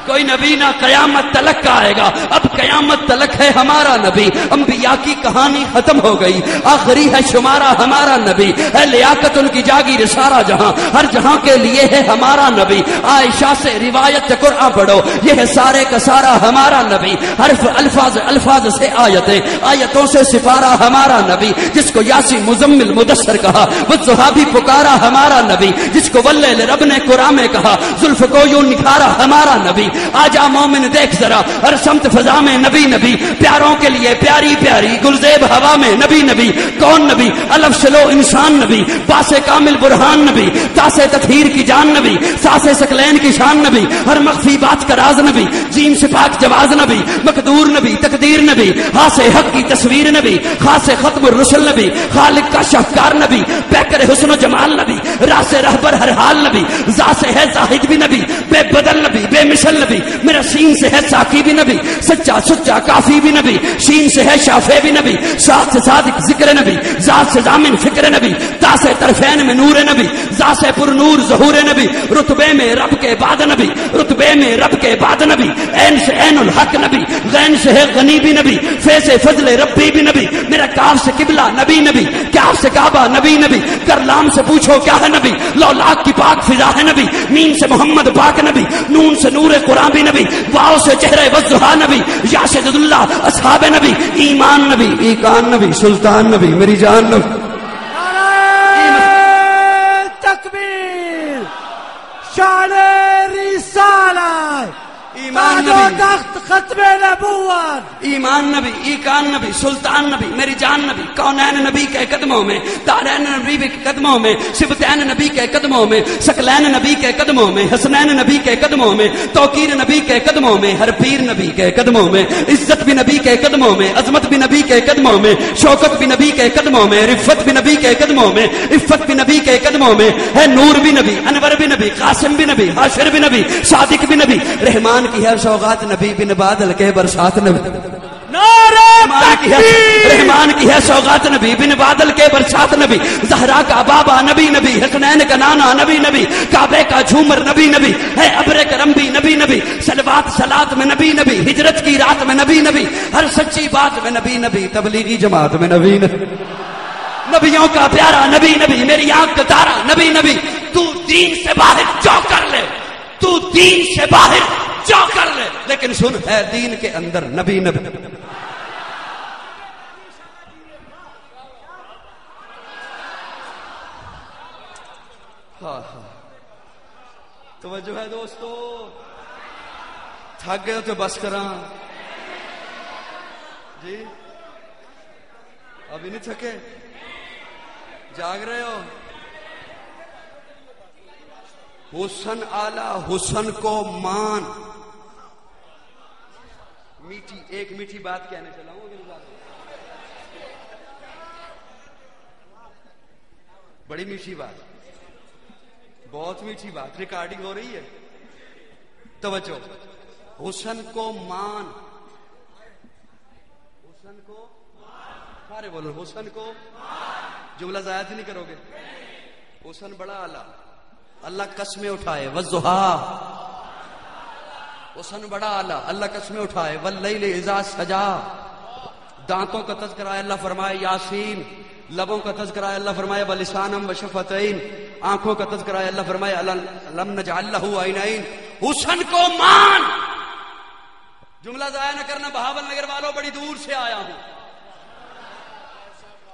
کوئی نبی نہ قیامت تلک کا آئے گا. اب قیامت تلک ہے ہمارا نبی. انبیاء کی کہانی ختم ہو گئی, آخری ہے شمارا ہمارا نبی. ہے لیاقت ان کی جاگیر سارا جہاں, ہر جہاں کے لیے ہے ہمارا نبی. عائشہ سے روایت قرآن پڑھو, یہ ہے سارے کا سارا ہمارا نبی. حرف الفاظ سے آیتیں, آیتوں سے سپارہ ہمارا نبی. جس کو یاسین مزمل مدثر کہا وہ صحابی پکارا ہمارا نبی. جس کو واللیل رب نے قرآن میں کہا زلف کو یوں نکھارا ہمارا نبی. آجا مومن دیکھ ذرا ہر سمت فضا میں نبی نبی. پیاروں کے لیے پیاری پیاری گلزیب ہوا میں نبی نبی. کون نبی؟ الف شلو انسان نبی, باس کامل برہان نبی, تاس تطہیر کی جان نبی, ساس سکلین کی شان نبی, ہر مخفی بات کا راز نبی, جیم سے پاک جواز نبی, مقدور نبی, تقدیر نبی, خاص حق کی تصویر نبی, خاص ختم الرسل نبی, خالق کا شاہکار نبی, پیکر حسن و جمال نبی, راس رہبر ہر حال نبی, ذات سے ہے زاہد بھی نبی, بے بدل نبی, بے مثل نبی, میرا سین سے ہے ساقی بھی نبی, سچا سچا کافی بھی نبی, شین سے ہے شافع بھی نبی, ساتھ سے صادق ذکر نبی, ذات سے ضامن فکر نبی, تا سے طرفین میں نور نبی, ذات سے پر نور ظہور نبی, رتبے میں رب کے بعد نبی, رتبے میں رب کے بعد نبی, عین سے عین الحق نبی, غین سے ہے غنی بھی نبی, فے سے فضل ربی بھی نبی, میرا کاف سے قبلہ نبی نبی, کاف سے کعبہ نبی نبی, کرلام سے پوچھو کیا ہے نبی, لولاک کی پاک فضا ہے نبی, میم سے محمد پاک نبی, نون سے نور قرآن بھی نبی, واو سے چہرے وضحا نبی, یا سے جد اللہ اصحاب نبی, ایمان نبی, ایکان نبی, سلطان نبی, میری جان نبی. تکبیر, شان رسالت, ایمان تاج و نبی, تخت ختم نبوت, ایمان نبی, ایکان نبی, سلطان نبی, میری جان نبی, کونین نبی کے قدموں میں, دارین نبی کے قدموں میں, سبتین نبی کے قدموں میں, سکلین نبی کے قدموں میں, حسنین نبی کے قدموں میں, توقیر نبی کے قدموں میں, ہر پیر نبی کے قدموں میں, عزت بھی نبی کے قدموں میں, عظمت بھی نبی کے قدموں میں, شوکت بھی نبی کے قدموں میں, رفت بھی نبی کے قدموں میں, عفت بھی نبی کے قدموں میں, ہے نور بھی نبی, انور بھی نبی, قاسم بھی نبی, حاشر بھی نبی, صادق بھی نبی, رحمان کی ہے سوغات نبی, بن بادل کے برسات نبی. رحمان کی ہے سوغات نبی, بن بادل کے برسات نبی, زہرا کا بابا نبی نبی, حسنین کا نانا نبی نبی, کعبے کا جھومر نبی نبی, ہے ابر کرم بھی نبی نبی, صلوات صلات میں نبی نبی, ہجرت کی رات میں نبی نبی, ہر سچی بات میں نبی نبی, تبلیغی جماعت میں نبی نبی, نبیوں کا پیارا نبی نبی, میری آنکھ کا تارا نبی نبی. تو دین سے باہر جو کر لے, تو دین سے باہر جو کر لے, لیکن سن ہے دین کے اندر نبی نبی. توجہ ہے دوستو, تھک گئے ہو تو بس کراں جی, ابھی نہیں تھکے, جاگ رہے ہو. حسن آلہ حسن کو مان. میٹھی ایک میٹھی بات کہنے چلا ہوں, بڑی میٹھی بات, بہت میٹھی بات, ریکارڈنگ ہو رہی ہے, توجہ. حسن کو مان, حسن کو سارے بولو, حسن کو جملہ ضائع نہیں کرو گے. حسن بڑا اعلیٰ, اللہ قسمیں اٹھائے, والضحیٰ, حسن بڑا اعلیٰ, اللہ قسمیں اٹھائے, واللیل اذا سجا. دانتوں کا تذکرہ ہے, اللہ فرمائے یاسین. لبوں کا تذکرہ ہے, اللہ فرمائے بلسانم و شفتین. آنکھوں کا تذکرہ ہے, اللہ فرمائے لم نجعل لہ عینین. حسن کو مان. جملہ ضائع نہ کرنا, بہاول نگر والوں بڑی دور سے آیا ہوں.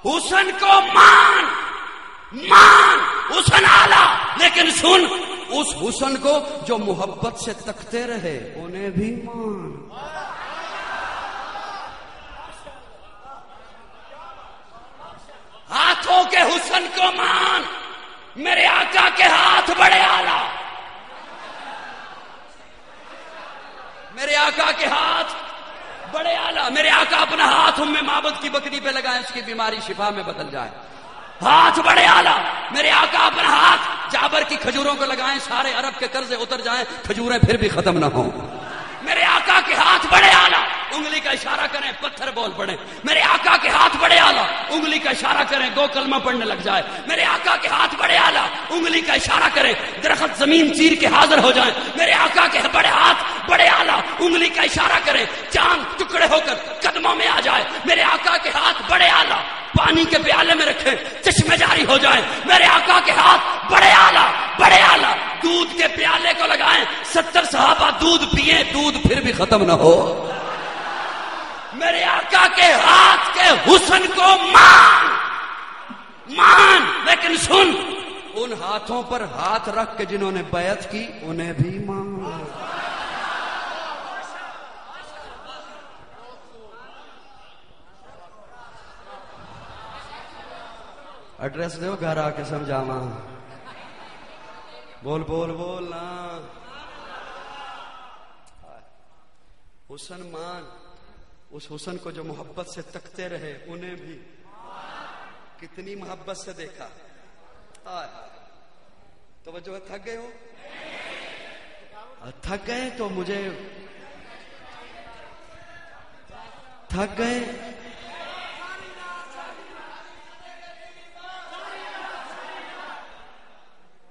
حسن کو مان, مان, حسن آلہ, لیکن سن اس حسن کو جو محبت سے تکتے رہے انہیں بھی مان. ہاتھوں کے حسن کو مان, میرے آقا کے ہاتھ بڑے اعلیٰ, میرے آقا کے ہاتھ بڑے اعلیٰ. میرے آقا اپنا ہاتھ معبد کی بکری پہ لگائیں, اس کی بیماری شفا میں بدل جائے. ہاتھ بڑے اعلیٰ. میرے آقا اپنا ہاتھ جابر کی کھجوروں کو لگائیں, سارے عرب کے قرضے اتر جائیں, کھجوریں پھر بھی ختم نہ ہوں. میرے آقا کے ہاتھ بڑے اعلیٰ, انگلی کا اشارہ کریں پتھر بول پڑے. میرے آقا کے ہاتھ بڑے اعلیٰ, انگلی کا اشارہ کریں گو کلمہ پڑھنے لگ جائے. میرے آقا کے ہاتھ بڑے اعلیٰ, انگلی کا اشارہ کریں درخت زمین چیر کے حاضر ہو جائیں. میرے آقا کے بڑے ہاتھ بڑے ہو کر قدموں میں آ جائے. میرے آقا کے ہاتھ بڑے اعلیٰ پانی کے پیالے میں رکھیں, چشمے جاری ہو جائیں. میرے آقا کے ہاتھ بڑے اعلیٰ بڑے اعلیٰ دودھ کے پیالے کو لگائیں, 70 صحابہ دودھ پیئیں, دودھ پھر بھی ختم نہ ہو. میرے آقا کے ہاتھ کے حسن کو مان, لیکن سن, ان ہاتھوں پر ہاتھ رکھ کے جنہوں نے بیعت کی انہیں بھی مان. ایڈریس دو, گھر آ کے سمجھاواں. بول بول بول نا. حسن مان, اس حسن کو جو محبت سے تکتے رہے انہیں بھی کتنی محبت سے دیکھا. توجہ, تھک گئے ہو؟ تھک گئے تو مجھے تھک گئے.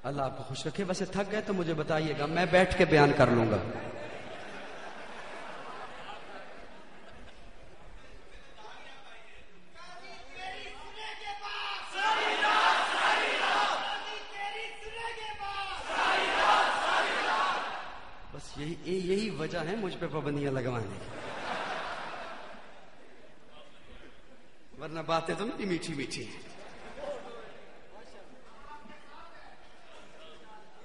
اللہ آپ کو خوش رکھے. ویسے تھک گئے تو مجھے بتائیے گا, میں بیٹھ کے بیان کر لوں گا. بس یہی وجہ ہے مجھ پہ پابندیاں لگوانے کی, ورنہ باتیں تو نہیں میٹھی میٹھی.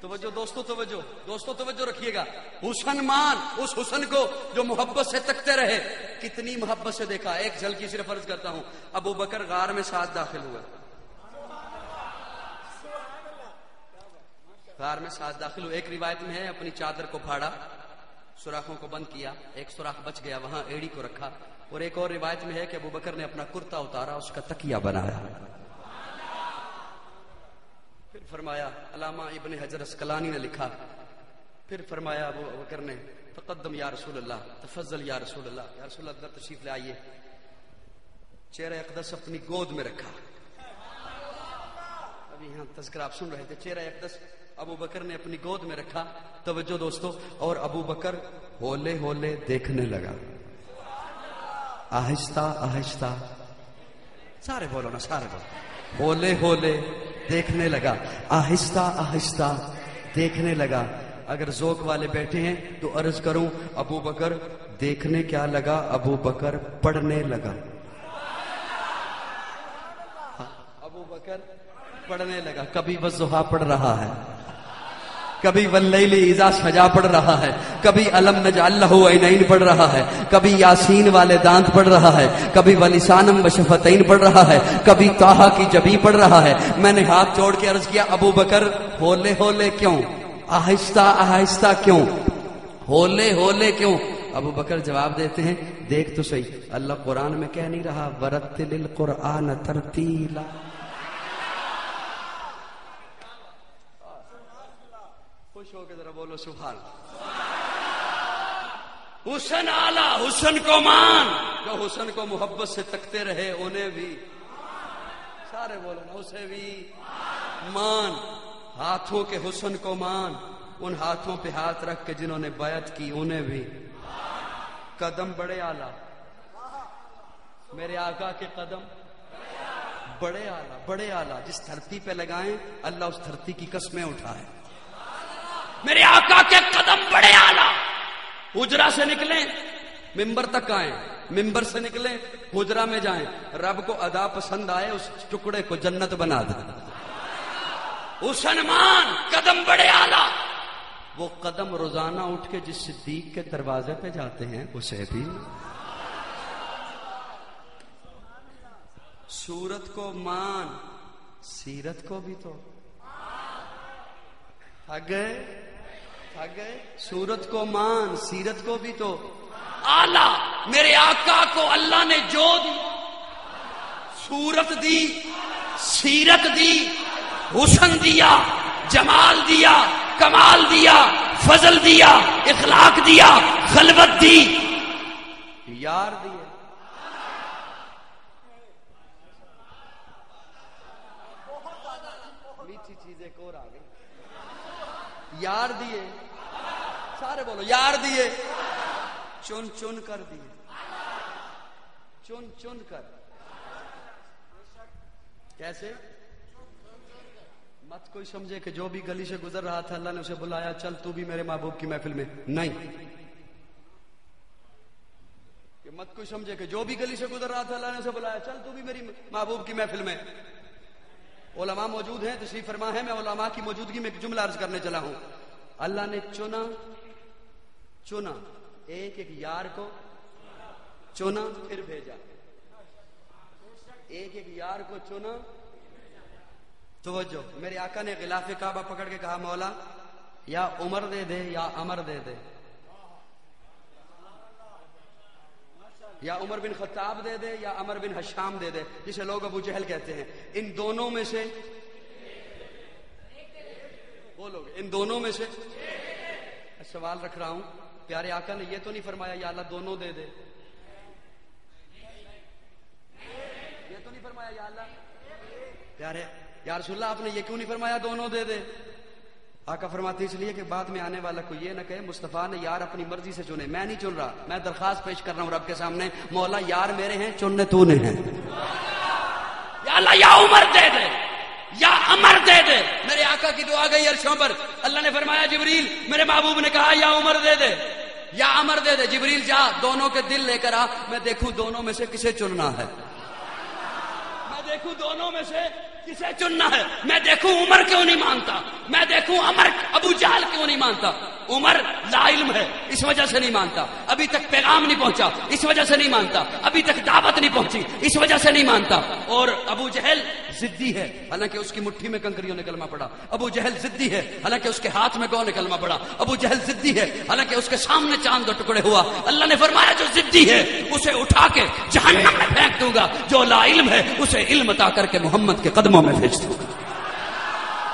توجہ دوستو, توجہ رکھیے گا. حسن مان, اس حسن کو جو محبت سے تکتے رہے. کتنی محبت سے دیکھا. ایک جھلکی صرف عرض کرتا ہوں. ابو بکر غار میں ساتھ داخل ہوئے, غار میں ساتھ داخل ہوئے. ایک روایت میں ہے اپنی چادر کو پھاڑا, سوراخوں کو بند کیا, ایک سوراخ بچ گیا, وہاں ایڑی کو رکھا. اور ایک اور روایت میں ہے کہ ابو بکر نے اپنا کرتا اتارا, اس کا تکیہ بنایا. پھر فرمایا, علامہ ابن حجر اسقلانی نے لکھا, پھر فرمایا ابو بکر نے, تقدم یا رسول اللہ, تفضل یا رسول اللہ, یا رسول اللہ تشریف لے آئیے. چہرہ اقدس اپنی گود میں رکھا. ابھی یہاں تذکرہ آپ سن رہے تھے. چہرہ اقدس ابو بکر نے اپنی گود میں رکھا. توجہ دوستو, اور ابو بکر ہولے ہولے دیکھنے لگا, آہستہ آہستہ. سارے بولو نا, سارے بولو. ہولے ہولے دیکھنے لگا, آہستہ آہستہ دیکھنے لگا. اگر ذوق والے بیٹھے ہیں تو عرض کروں, ابو بکر دیکھنے کیا لگا؟ ابو بکر پڑھنے لگا. ابو بکر پڑھنے لگا. کبھی والضحیٰ پڑھ رہا ہے, کبھی واللیل اذا سجا پڑھ رہا ہے, کبھی الم نجعل لہ عینین پڑھ رہا ہے, کبھی یاسین والے دانت پڑھ رہا ہے, کبھی ولسانم وشفتین پڑھ رہا ہے, کبھی طٰہٰ کی جبی پڑھ رہا ہے. میں نے ہاتھ جوڑ کے عرض کیا, ابو بکر ہولے ہولے کیوں, آہستہ آہستہ کیوں, ہولے ہولے کیوں؟ ابو بکر جواب دیتے ہیں, دیکھ تو صحیح, اللہ قرآن میں کہہ نہیں رہا ورتل القرآن ترتیلا؟ خوش ہو کے ذرا بولو سبحان. حسن اعلیٰ, حسن کو مان. جو حسن کو محبت سے تکتے رہے انہیں بھی, سارے بولو نا, اسے بھی مان. ہاتھوں کے حسن کو مان, ان ہاتھوں پہ ہاتھ رکھ کے جنہوں نے بیعت کی انہیں بھی. قدم بڑے اعلیٰ, میرے آقا کے قدم بڑے اعلیٰ, بڑے اعلیٰ. جس دھرتی پہ لگائیں اللہ اس دھرتی کی قسمیں اٹھائے. میرے آقا کے قدم بڑے اعلیٰ. حجرہ سے نکلیں ممبر تک آئیں, ممبر سے نکلیں حجرہ میں جائیں, رب کو ادا پسند آئے اس ٹکڑے کو جنت بنا دے. حسن مان, قدم بڑے اعلیٰ. وہ قدم روزانہ اٹھ کے جس صدیق کے دروازے پہ جاتے ہیں اسے بھی. صورت کو مان, سیرت کو بھی تو. تھک گئے, تھک گئے. صورت کو مان, سیرت کو بھی تو. اعلیٰ میرے آقا کو اللہ نے جو دی, صورت دی, سیرت دی, حسن دیا, جمال دیا, کمال دیا, فضل دیا, اخلاق دیا, خلوت دی, یار دیے. میٹھی چیز ایک اور آ گئی, یار دیے. سارے بولو, یار دیے, چن چن کر دیے. چن چن کر. کیسے؟ مت کوئی سمجھے کہ جو بھی گلی سے گزر رہا تھا اللہ نے اسے بلایا چل تو بھی میرے محبوب کی محفل میں. نہیں، کہ مت کوئی سمجھے کہ جو بھی گلی سے گزر رہا تھا اللہ نے اسے بلایا چل تو بھی میری محبوب کی محفل میں. علماء موجود ہیں، تشریف فرما ہے. میں علماء کی موجودگی میں ایک جملہ عرض کرنے چلا ہوں. اللہ نے چنا ایک ایک یار کو چنا پھر بھیجا. ایک ایک یار کو چنا. توجہ، میرے آقا نے غلاف کعبہ پکڑ کے کہا مولا یا عمر دے دے یا عمر دے دے، یا عمر بن خطاب دے دے یا عمر بن حشام دے دے، جسے لوگ ابو جہل کہتے ہیں. ان دونوں میں سے بولو گے، ان دونوں میں سے سوال رکھ رہا ہوں. پیارے آقا نے یہ تو نہیں فرمایا یا اللہ دونوں دے دے، یہ تو نہیں فرمایا یا اللہ. پیارے یا رسول اللہ آپ نے یہ کیوں نہیں فرمایا دونوں دے دے؟ آقا فرماتے اس لیے کہ بعد میں آنے والا کو یہ نہ کہے مصطفیٰ نے یار اپنی مرضی سے چنے، میں نہیں چن رہا. میں درخواست پیش کر رہا ہوں رب کے سامنے، مولا یار میرے ہیں، چننے تو نے ہیں. یا اللہ یا عمر دے دے یا عمر دے دے. میرے آقا کی دعا گئی عرشوں پر. اللہ نے فرمایا جبریل، میرے محبوب نے کہا یا عمر دے دے یا عمر دے دے. جبریل جا دونوں کے دل لے کر آ، میں دیکھوں دونوں میں سے کسے چننا ہے. میں دیکھوں دونوں میں سے کسے چننا ہے. میں دیکھوں عمر کیوں نہیں مانتا، میں دیکھوں عمر ابو جہل کیوں نہیں مانتا. عمر لا علم ہے اس وجہ سے نہیں مانتا، ابھی تک پیغام نہیں پہنچا اس وجہ سے نہیں مانتا، ابھی تک دعوت نہیں پہنچی اس وجہ سے نہیں مانتا. اور ابو جہل ضدی ہے، حالانکہ اس کی مٹھی میں کنکریوں نے کلمہ پڑا. ابو جہل ضدی ہے، حالانکہ اس کے ہاتھ میں گو نے کلمہ پڑا. ابو جہل ضدی ہے، حالانکہ اس کے سامنے چاند دو ٹکڑے ہوا. اللہ نے فرمایا جو ضدی ہے اسے اٹھا کے جہنم میں پھینک دوں گا، جو لا علم ہے اسے علم عطا کر کے محمد کے قدموں میں بھیج دوں گا.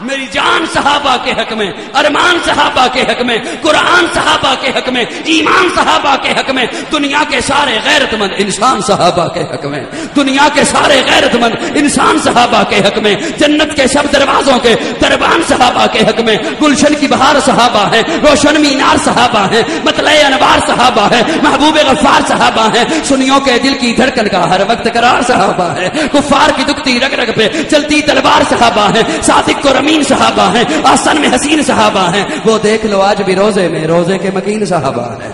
میری جان صحابہ کے حق میں، ارمان صحابہ کے حق میں، قرآن صحابہ کے حق میں، ایمان صحابہ کے حق میں، دنیا کے سارے غیرت مند انسان صحابہ کے حق میں، دنیا کے سارے غیرت مند انسان صحابہ کے حق میں، جنت کے سب دروازوں کے دربان صحابہ کے حق میں، گلشن کی بہار صحابہ ہیں، روشن مینار صحابہ ہیں، مطلع انوار صحابہ ہیں، محبوب غفار صحابہ ہیں، سنیوں کے دل کی دھڑکن کا ہر وقت قرار صحابہ ہے، کفار کی دکھتی رگ رگ پہ چلتی تلوار صحابہ ہیں، صادق کو امین صحابہ ہیں، آسن میں حسین صحابہ ہیں. وہ دیکھ لو آج بھی روزے میں روزے کے مکین صحابہ ہیں.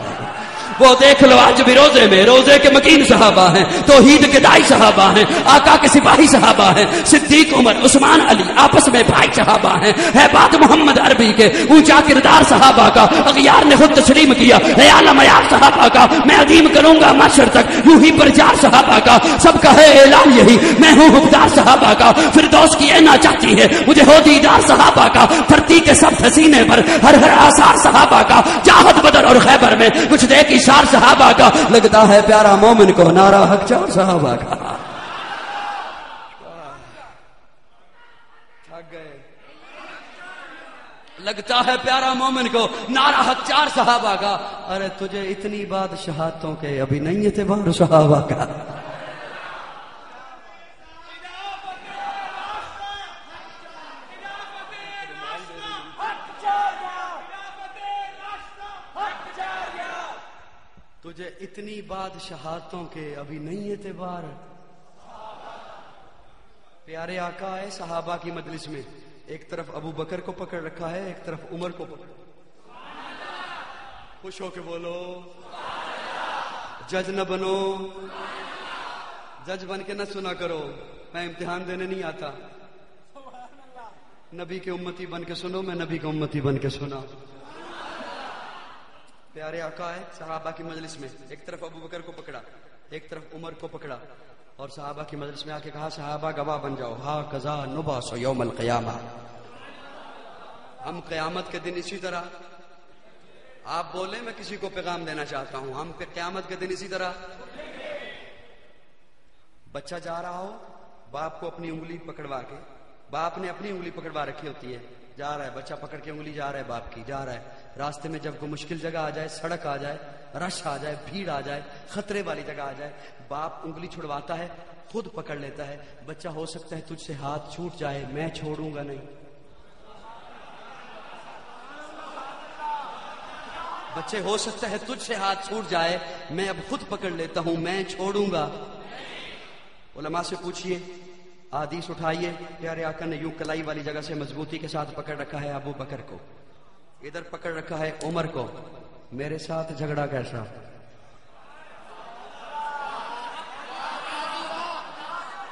وہ دیکھ لو آج بھی روزے میں روزے کے مکین صحابہ ہیں. توحید کے دائی صحابہ ہیں، آقا کے سپاہی صحابہ ہیں. صدیق عمر عثمان علی آپس میں بھائی صحابہ ہیں. ہے بات محمد عربی کے اونچا کردار صحابہ کا، اغیار نے خود تسلیم کیا ہے عالم عیار صحابہ کا. میں عظیم کروں گا محشر تک یوں ہی پرچار صحابہ کا. سب کا ہے اعلان یہی میں ہوں حقدار صحابہ کا. فردوس کی اینا چاہتی ہے مجھے ہو دیدار صحابہ کا. دھرتی کے سب حسینے پر ہر ہر آثار صحابہ کا. جاہد بدر اور خیبر میں کچھ دیکھ اشار صحابہ کا. لگتا ہے پیارا مومن کو نعرہ حق چار صحابہ کا. تھک گئے. لگتا ہے پیارا مومن کو نعرہ حق چار صحابہ کا. ارے تجھے اتنی بادشاہتوں کے ابھی نہیں اعتبار صحابہ کا. تجھے اتنی بادشاہتوں کے ابھی نہیں اعتبار. پیارے آقا ہے صحابہ کی مجلس میں، ایک طرف ابو بکر کو پکڑ رکھا ہے، ایک طرف عمر کو پکڑ. خوش ہو کے بولو جج نہ بنو. جج بن کے نہ سنا کرو، میں امتحان دینے نہیں آتا. نبی کے امتی بن کے سنو، میں نبی کے امتی بن کے سنا. پیارے آقا ہے صحابہ کی مجلس میں، ایک طرف ابو بکر کو پکڑا، ایک طرف عمر کو پکڑا، اور صحابہ کی مجلس میں آ کے کہا صحابہ گواہ بن جاؤ. ہا قضا نباس یوم القیامہ. ہم قیامت کے دن اسی طرح، آپ بولیں میں کسی کو پیغام دینا چاہتا ہوں، ہم پہ قیامت کے دن اسی طرح. بچہ جا رہا ہو، باپ کو اپنی انگلی پکڑوا کے، باپ نے اپنی انگلی پکڑوا رکھی ہوتی ہے، جا رہا ہے بچہ پکڑ کے انگلی جا رہا ہے باپ کی، جا رہا ہے. راستے میں جب کوئی مشکل جگہ آ جائے، سڑک آ جائے، رش آ جائے، بھیڑ آ جائے، خطرے والی جگہ آ جائے، باپ انگلی چھڑواتا ہے، خود پکڑ لیتا ہے. بچہ ہو سکتا ہے تجھ سے ہاتھ چھوٹ جائے، میں چھوڑوں گا نہیں. بچے ہو سکتا ہے تجھ سے ہاتھ چھوٹ جائے، میں اب خود پکڑ لیتا ہوں، میں چھوڑوں گا. علماء سے پوچھئے، حدیث اٹھائیے، پیارے آقا نے یوں کلائی والی جگہ سے مضبوطی کے ساتھ پکڑ رکھا ہے ابو بکر کو، ادھر پکڑ رکھا ہے عمر کو، میرے ساتھ جھگڑا کیسا؟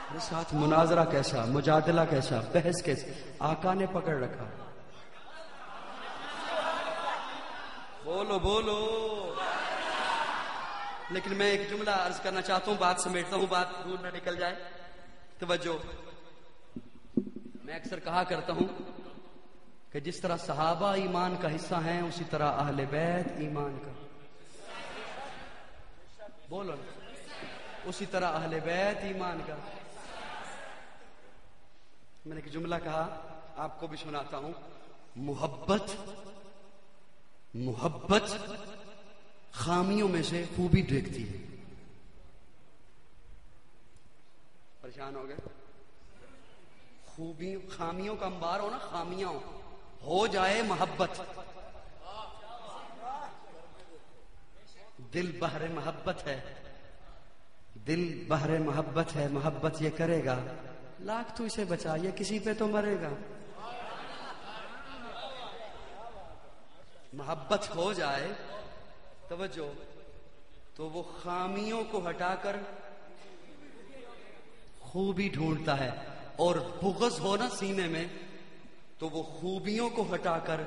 میرے ساتھ مناظرہ کیسا، مجادلہ کیسا، بحث کیسا؟ آقا نے پکڑ رکھا. بولو بولو. لیکن میں ایک جملہ عرض کرنا چاہتا ہوں، بات سمیٹتا ہوں، بات دور نہ نکل جائے. توجہ. میں اکثر کہا کرتا ہوں کہ جس طرح صحابہ ایمان کا حصہ ہیں اسی طرح اہل بیت ایمان کا، بولو اسی طرح اہل بیت ایمان کا. میں نے ایک جملہ کہا، آپ کو بھی سناتا ہوں. محبت خامیوں میں سے خوبی دیکھتی ہے. پریشان ہو گئے؟ خامیوں کا انبار ہو نا، خامیاں ہو جائے محبت. دل بحر محبت ہے، دل بحر محبت ہے، محبت یہ کرے گا لاکھ تو اسے بچا، یہ کسی پہ تو مرے گا. محبت ہو جائے، توجہ، تو وہ خامیوں کو ہٹا کر خوبی ڈھونڈتا ہے، اور بغض ہو نا سینے میں تو وہ خوبیوں کو ہٹا کر.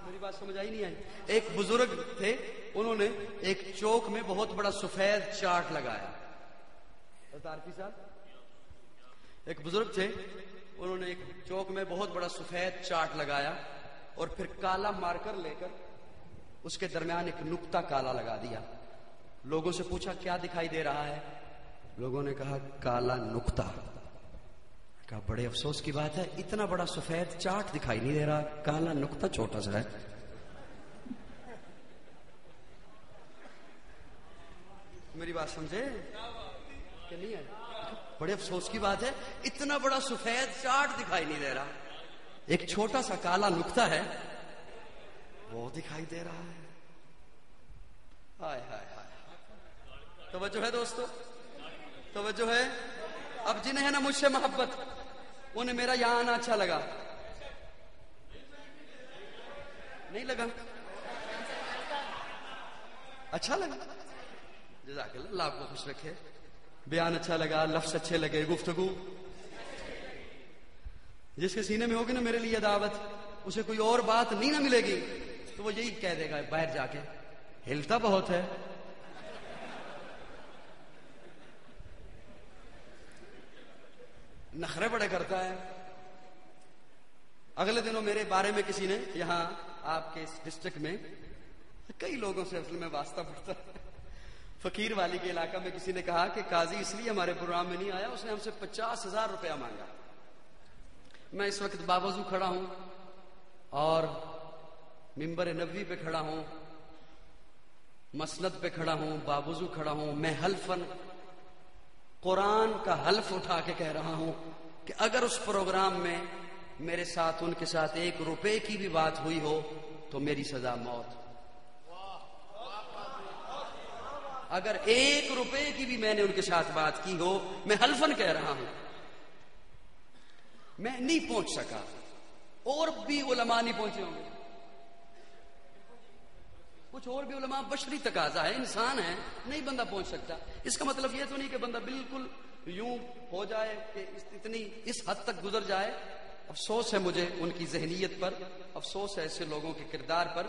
میری بات سمجھ آئی نہیں آئی؟ ایک بزرگ تھے، انہوں نے ایک چوک میں بہت بڑا سفید چارٹ لگایا. عارفی صاحب ایک بزرگ تھے، انہوں نے ایک چوک میں بہت بڑا سفید چارٹ لگایا اور پھر کالا مارکر لے کر اس کے درمیان ایک نقطہ کالا لگا دیا. لوگوں سے پوچھا کیا دکھائی دے رہا ہے؟ لوگوں نے کہا کالا نقطہ. کہا بڑے افسوس کی بات ہے، اتنا بڑا سفید چارٹ دکھائی نہیں دے رہا، کالا نقطہ چھوٹا سا ہے. میری بات سمجھے کہ نہیں ہے؟ بڑے افسوس کی بات ہے، اتنا بڑا سفید چارٹ دکھائی نہیں دے رہا، ایک چھوٹا سا کالا نقطہ ہے وہ دکھائی دے رہا ہے. ہائے ہائے ہائے. توجہ ہے دوستو، توجہ ہے. اب جنہیں ہے نا مجھ سے محبت، انہیں میرا یہاں آنا اچھا لگا. نہیں لگا؟ اچھا لگا؟ جزاک اللہ، اللہ آپ کو خوش رکھے. بیان اچھا لگا، لفظ اچھے لگے، گفتگو. جس کے سینے میں ہوگی نا میرے لیے دعوت، اسے کوئی اور بات نہیں نہ ملے گی تو وہ یہی کہہ دے گا باہر جا کے، ہلتا بہت ہے. نخرے بڑے کرتا ہے. اگلے دنوں میرے بارے میں کسی نے یہاں آپ کے اس ڈسٹرکٹ میں کئی لوگوں سے اصل میں واسطہ پڑتا ہے. فقیر والی کے علاقہ میں کسی نے کہا کہ قاضی اس لیے ہمارے پروگرام میں نہیں آیا، اس نے ہم سے 50,000 روپیہ مانگا. میں اس وقت باوضو کھڑا ہوں اور ممبر نبوی پہ کھڑا ہوں، مسند پہ کھڑا ہوں، باوضو کھڑا ہوں. میں حلفاً قرآن کا حلف اٹھا کے کہہ رہا ہوں کہ اگر اس پروگرام میں میرے ساتھ ان کے ساتھ 1 روپے کی بھی بات ہوئی ہو تو میری سزا موت. اگر 1 روپے کی بھی میں نے ان کے ساتھ بات کی ہو، میں حلفاً کہہ رہا ہوں میں نہیں پہنچ سکا، اور بھی علماء نہیں پہنچے ہوں گے. کچھ اور بھی علماء، بشری تقاضا ہے، انسان ہے، نہیں بندہ پہنچ سکتا. اس کا مطلب یہ تو نہیں کہ بندہ بالکل یوں ہو جائے کہ اتنی اس حد تک گزر جائے. افسوس ہے مجھے ان کی ذہنیت پر، افسوس ہے ایسے لوگوں کے کردار پر.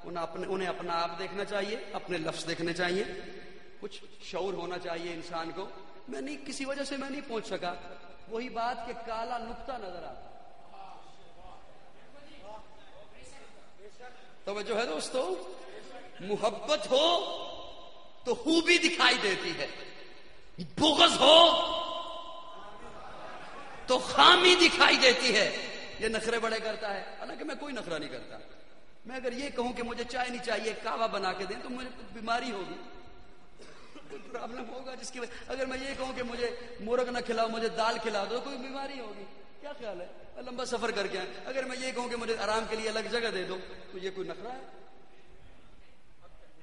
انہیں اپنا آپ دیکھنا چاہیے، اپنے لفظ دیکھنے چاہیے، کچھ شعور ہونا چاہیے انسان کو. میں نہیں، کسی وجہ سے میں نہیں پہنچ سکا. وہی بات کہ کالا نقطہ نظر آتا. توجہ ہے دوستو، محبت ہو تو خوبی دکھائی دیتی ہے، بغض ہو تو خامی دکھائی دیتی ہے. یہ نخرے بڑے کرتا ہے، حالانکہ میں کوئی نخرہ نہیں کرتا. میں اگر یہ کہوں کہ مجھے چائے نہیں چاہیے، کہوہ بنا کے دیں، تو مجھے بیماری ہوگی، کوئی پرابلم ہوگا جس کی وجہ. اگر میں یہ کہوں کہ مجھے مرغ نہ کھلاؤ، مجھے دال کھلا دو، کوئی بیماری ہوگی. کیا خیال ہے؟ میں لمبا سفر کر کے آئے. اگر میں یہ کہوں کہ مجھے آرام کے لیے الگ جگہ دے دو، تو یہ کوئی نخرہ ہے؟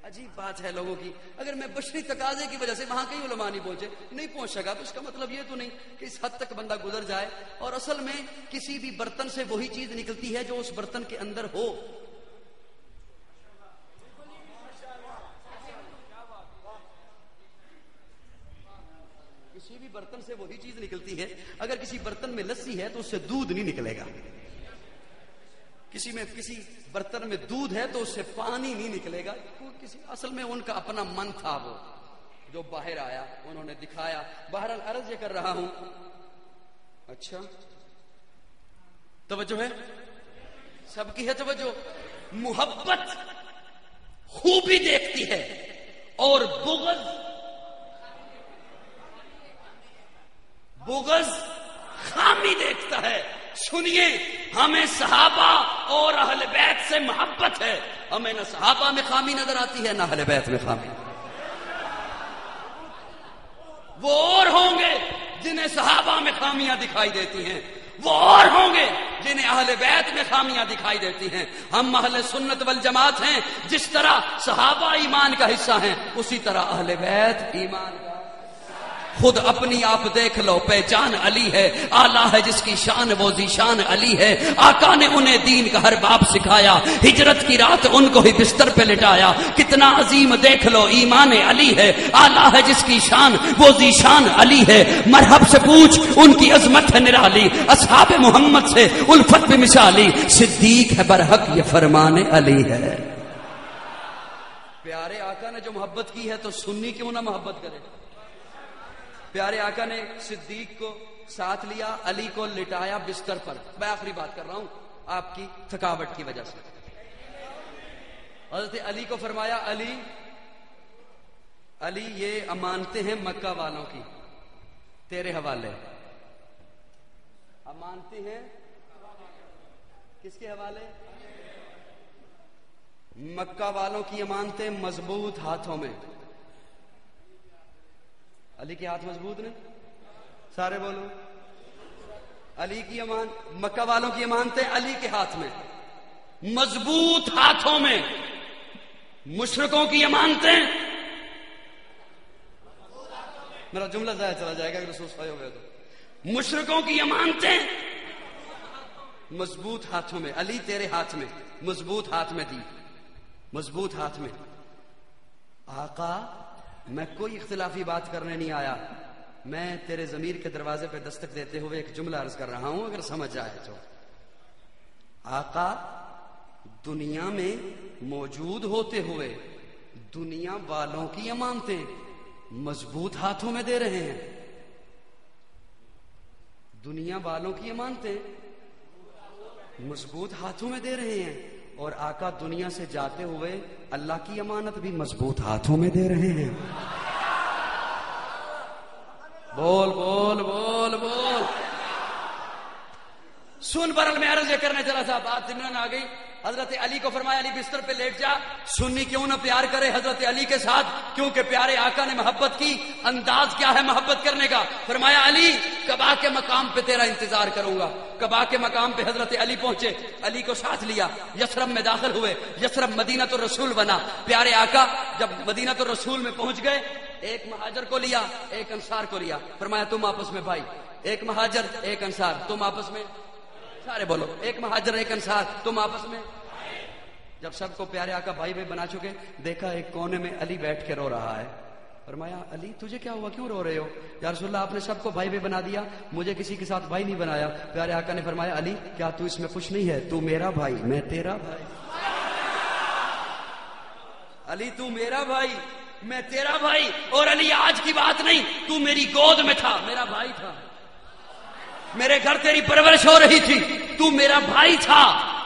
عجیب بات ہے لوگوں کی. اگر میں بشری تقاضے کی وجہ سے وہاں کئی علماء نہیں پہنچے, نہیں پہنچ سکا, تو اس کا مطلب یہ تو نہیں کہ اس حد تک بندہ گزر جائے. اور اصل میں کسی بھی برتن سے وہی چیز نکلتی ہے جو اس برتن کے اندر ہو. کسی بھی برتن سے وہی چیز نکلتی ہے. اگر کسی برتن میں لسی ہے تو اس سے دودھ نہیں نکلے گا. کسی برتن میں دودھ ہے تو اس سے پانی نہیں نکلے گا. اصل میں ان کا اپنا من تھا, وہ جو باہر آیا انہوں نے دکھایا. بہرحال عرض یہ کر رہا ہوں. اچھا توجہ ہے, سب کی ہے توجہ. محبت خوبی دیکھتی ہے اور بغض خامی دیکھتا ہے. سنیے, ہمیں صحابہ اور اہل بیت سے محبت ہے. ہمیں نہ صحابہ میں خامی نظر آتی ہے نہ اہل بیت میں خامی. وہ اور ہوں گے جنہیں صحابہ میں خامیاں دکھائی دیتی ہیں, وہ اور ہوں گے جنہیں اہل بیت میں خامیاں دکھائی دیتی ہیں. ہم اہل سنت والجماعت ہیں. جس طرح صحابہ ایمان کا حصہ ہیں اسی طرح اہل بیت ایمان کا. خود اپنی آپ دیکھ لو, پہچان علی ہے. آلہ ہے جس کی شان وہ ذیشان علی ہے. آقا نے انہیں دین کا ہر باب سکھایا. ہجرت کی رات ان کو ہی بستر پہ لٹایا. کتنا عظیم دیکھ لو, ایمان علی ہے. آلہ ہے جس کی شان وہ ذیشان علی ہے. مرحب سے پوچھ ان کی عظمت ہے نرالی. اصحاب محمد سے الفت بمثالی. صدیق ہے برحق یہ فرمان علی ہے. پیارے آقا نے جو محبت کی ہے تو سنی کیوں نہ محبت کرے. پیارے آقا نے صدیق کو ساتھ لیا, علی کو لٹایا بستر پر. میں آخری بات کر رہا ہوں آپ کی تھکاوٹ کی وجہ سے. حضرت علی کو فرمایا, علی یہ امانتیں ہیں مکہ والوں کی, تیرے حوالے. امانتیں ہیں کس کے حوالے؟ مکہ والوں کی امانتیں مضبوط ہاتھوں میں. علی کے ہاتھ مضبوط نے, سارے بولو. علی کی مکہ والوں کی امانتیں علی کے ہاتھ میں مضبوط ہاتھوں میں. مشرکوں کی امانتیں, میرا جملہ ضائع چلا جائے گا اگر رسول صحیح ہو گیا تو. مشرکوں کی امانتیں مضبوط ہاتھوں میں. علی تیرے ہاتھ میں مضبوط ہاتھ میں دی, مضبوط ہاتھ میں. آقا میں کوئی اختلافی بات کرنے نہیں آیا, میں تیرے ضمیر کے دروازے پہ دستک دیتے ہوئے ایک جملہ عرض کر رہا ہوں, اگر سمجھ جائے تو. آقا دنیا میں موجود ہوتے ہوئے دنیا والوں کی امانتیں مضبوط ہاتھوں میں دے رہے ہیں. دنیا والوں کی امانتیں مضبوط ہاتھوں میں دے رہے ہیں, اور آقا دنیا سے جاتے ہوئے اللہ کی امانت بھی مضبوط ہاتھوں میں دے رہے ہیں. بول بول بول بول. سن برل میں عرض یہ کرنے چلا تھا, بات ضمن آ گئی. حضرت علی کو فرمایا علی بستر پہ لیٹ جا. سنی کیوں نہ پیار کرے حضرت علی کے ساتھ, کیونکہ پیارے آقا نے محبت کی. انداز کیا ہے محبت کرنے کا؟ فرمایا علی کعبہ کے مقام پہ تیرا انتظار کروں گا. کعبہ کے مقام پہ حضرت علی پہنچے, علی کو ساتھ لیا, یثرب میں داخل ہوئے. یثرب مدینہ الرسول بنا. پیارے آقا جب مدینہ الرسول میں پہنچ گئے, ایک مہاجر کو لیا ایک انصار کو لیا. فرمایا تم آپس میں بھائی, ایک مہاجر ایک انصار, تم آپس میں, سارے بولو, ایک مہاجر ایک انصار, تم آپس میں. جب سب کو پیارے آقا بھائی بھائی بنا چکے, دیکھا ایک کونے میں علی بیٹھ کے رو رہا ہے. فرمایا علی تجھے کیا ہوا, کیوں رو رہے ہو؟ یا رسول اللہ آپ نے سب کو بھائی بھائی بنا دیا, مجھے کسی کے ساتھ بھائی نہیں بنایا. پیارے آقا نے فرمایا علی کیا تو اس میں خوش نہیں ہے؟ تو میرا بھائی میں تیرا بھائی. علی تو میرا بھائی میں تیرا بھائی. اور علی آج کی بات نہیں, تو میری گود میں تھا, میرا بھائی تھا. میرے گھر تیری پرورش ہو رہی تھی, تو میرا بھائی تھا,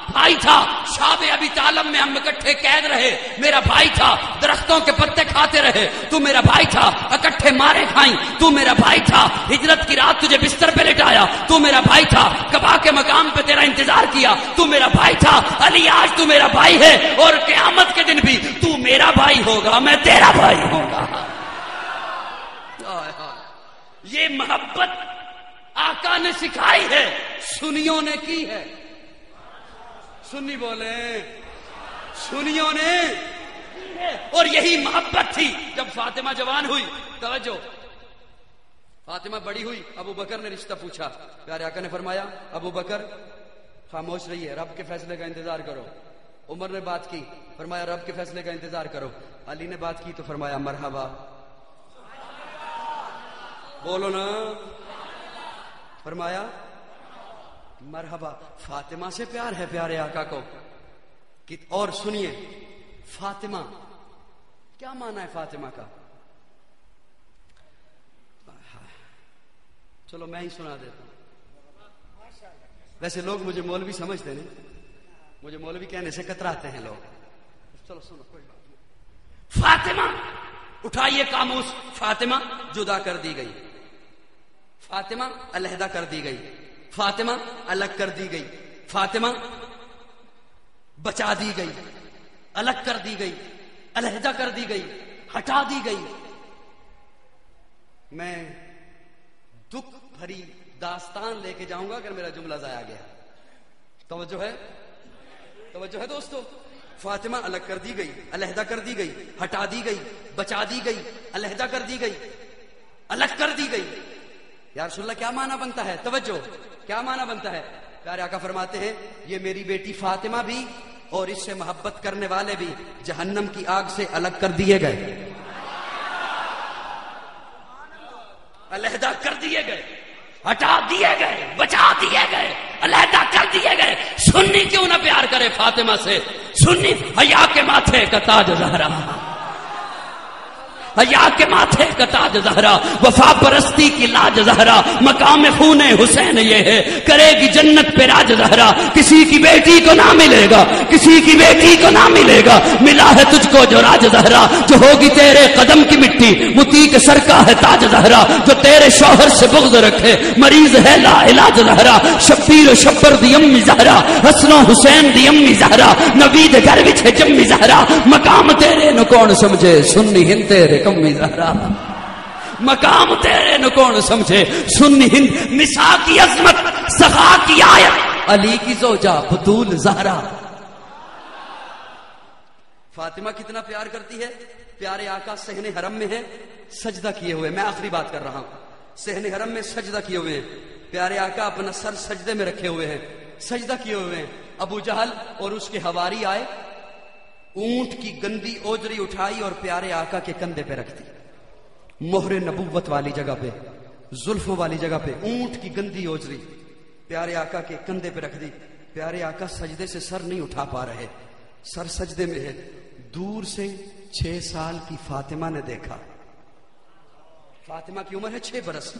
بھائی تھا. شاب ابی طالب میں ہم اکٹھے قید رہے, میرا بھائی تھا. درختوں کے پتے کھاتے رہے, تو میرا بھائی تھا. اکٹھے مارے کھائیں, تو میرا بھائی تھا. ہجرت کی رات تجھے بستر پہ لٹایا, تو میرا بھائی تھا. کعبہ کے مقام پہ تیرا انتظار کیا, تو میرا بھائی تھا. علی آج تو میرا بھائی ہے, اور قیامت کے دن بھی تو میرا بھائی ہوگا, میں تیرا بھائی ہوگا. یہ محبت آقا نے سکھائی ہے, سنیوں نے کی ہے. سنی بولے, سنیوں نے ہے اور یہی محبت تھی. جب فاطمہ جوان ہوئی, توجہ, فاطمہ بڑی ہوئی, ابو بکر نے رشتہ پوچھا. پیارے آقا نے فرمایا ابو بکر خاموش رہیے, رب کے فیصلے کا انتظار کرو. عمر نے بات کی, فرمایا رب کے فیصلے کا انتظار کرو. علی نے بات کی تو فرمایا مرحبا, بولو نا, فرمایا مرحبا. فاطمہ سے پیار ہے پیارے آقا کو. اور سنیے فاطمہ کیا مانا ہے فاطمہ کا, چلو میں ہی سنا دیتا ہوں. ویسے لوگ مجھے مولوی سمجھتے نہیں, مجھے مولوی کہنے سے کتراتے ہیں لوگ. چلو سنو, کوئی بات نہیں. فاطمہ, اٹھائیے قاموس. فاطمہ جدا کر دی گئی, فاطمہ علیحدہ کر دی گئی, فاطمہ الگ کر دی گئی, فاطمہ بچا دی گئی, الگ کر دی گئی, علیحدہ کر دی گئی, ہٹا دی گئی. میں دکھ بھری داستان لے کے جاؤں گا اگر میرا جملہ ضائع گیا. توجہ ہے, توجہ ہے دوستو. فاطمہ الگ کر دی گئی, علیحدہ کر دی گئی, ہٹا دی گئی, بچا دی گئی, علیحدہ کر دی گئی, الگ کر دی گئی. یا رسول اللہ کیا معنی بنتا ہے؟ توجہ, کیا معنی بنتا ہے؟ پیارے آقا فرماتے ہیں یہ میری بیٹی فاطمہ بھی اور اس سے محبت کرنے والے بھی جہنم کی آگ سے الگ کر دیے گئے, علیحدہ کر دیے گئے, ہٹا دیے گئے, بچا دیے گئے, علیحدہ کر دیے گئے. سنی کیوں نہ پیار کرے فاطمہ سے؟ سنی حیا کے ماتھے کا تاج زہرا, حیا کے ماتھے کا تاج زہرا, وفا پرستی کی لاج زہرا, مقام خون حسین یہ ہے, کرے گی جنت پہ راج زہرا. کسی کی بیٹی کو نہ ملے گا, کسی کی بیٹی کو نہ ملے گا, ملا ہے تجھ کو جو راج زہرا. جو ہوگی تیرے قدم کی مٹی, متی کے سر کا ہے تاج زہرا. جو تیرے شوہر سے بغض رکھے, مریض ہے لا علاج زہرا. شبیر و شبر دی امی زہرا, حسن و حسین دی امی زہرا, نبی دے گھر وچ ہے جمی زہرا. مقام تیرے نو کون سمجھے, سنی ہند تیرے کمی زہرا. مقام تیرے نو کون سمجھے, سنی ہند. نساء کی عظمت, سخا کی آیت, علی کی زوجہ بطول زہرا. فاطمہ کتنا پیار کرتی ہے. پیارے آقا صحن حرم میں ہے, سجدہ کیے ہوئے. میں آخری بات کر رہا ہوں. صحن حرم میں سجدہ کیے ہوئے ہیں. پیارے آقا اپنا سر سجدے میں رکھے ہوئے ہیں, سجدہ کیے ہوئے ہیں. ابو جہل اور اس کے حواری آئے, اونٹ کی گندی اوجری اٹھائی اور پیارے آقا کے کندھے پہ رکھ دی. مہر نبوت والی جگہ پہ, زلفوں والی جگہ پہ اونٹ کی گندی اوجری پیارے آقا کے کندھے پہ رکھ دی. پیارے آقا سجدے سے سر نہیں اٹھا پا رہے, سر سجدے میں ہے. دور سے 6 سال کی فاطمہ نے دیکھا. فاطمہ کی عمر ہے 6 برس,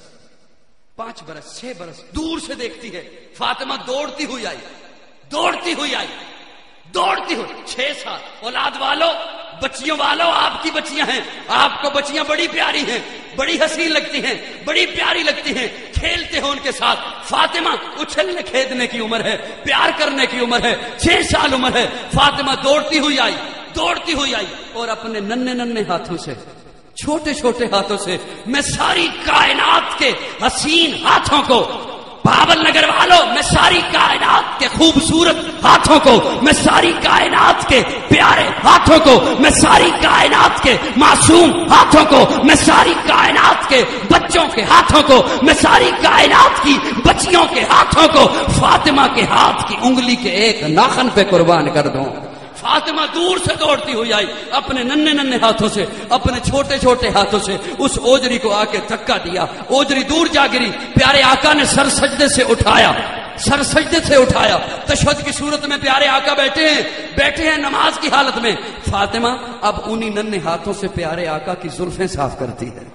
5 برس, 6 برس. دور سے دیکھتی ہے. فاطمہ دوڑتی ہوئی آئی, دوڑتی ہوئی آئی, دوڑتی ہوئی. 6 سال. اولاد والو, بچیوں والو, آپ کی بچیاں ہیں, آپ کو بچیاں بڑی پیاری ہیں, بڑی حسین لگتی ہیں, بڑی پیاری لگتی ہیں, کھیلتے ہو ان کے ساتھ. فاطمہ اچھلنے کھیدنے کی عمر ہے, پیار کرنے کی عمر ہے, 6 سال عمر ہے. فاطمہ دوڑتی ہوئی آئی, دوڑتی ہوئی آئی, اور اپنے ننھے ننھے ہاتھوں سے, چھوٹے چھوٹے ہاتھوں سے, میں ساری کائنات کے حسین ہاتھوں کو, بابل نگر والوں, میں ساری کائنات کے خوبصورت ہاتھوں کو, میں ساری کائنات کے پیارے ہاتھوں کو, میں ساری کائنات کے معصوم ہاتھوں کو, میں ساری کائنات کے بچوں کے ہاتھوں کو, میں ساری کائنات کی بچیوں کے ہاتھوں کو فاطمہ کے ہاتھ کی انگلی کے ایک ناخن پہ قربان کر دوں. فاطمہ دور سے دوڑتی ہوئی آئی, اپنے ننھے ننھے ہاتھوں سے, اپنے چھوٹے چھوٹے ہاتھوں سے اس اوجری کو آ کے دھکا دیا. اوجری دور جا گری. پیارے آقا نے سر سجدے سے اٹھایا, سر سجدے سے اٹھایا. تشہد کی صورت میں پیارے آقا بیٹھے ہیں نماز کی حالت میں. فاطمہ اب انہی ننھے ہاتھوں سے پیارے آقا کی زلفیں صاف کرتی ہے,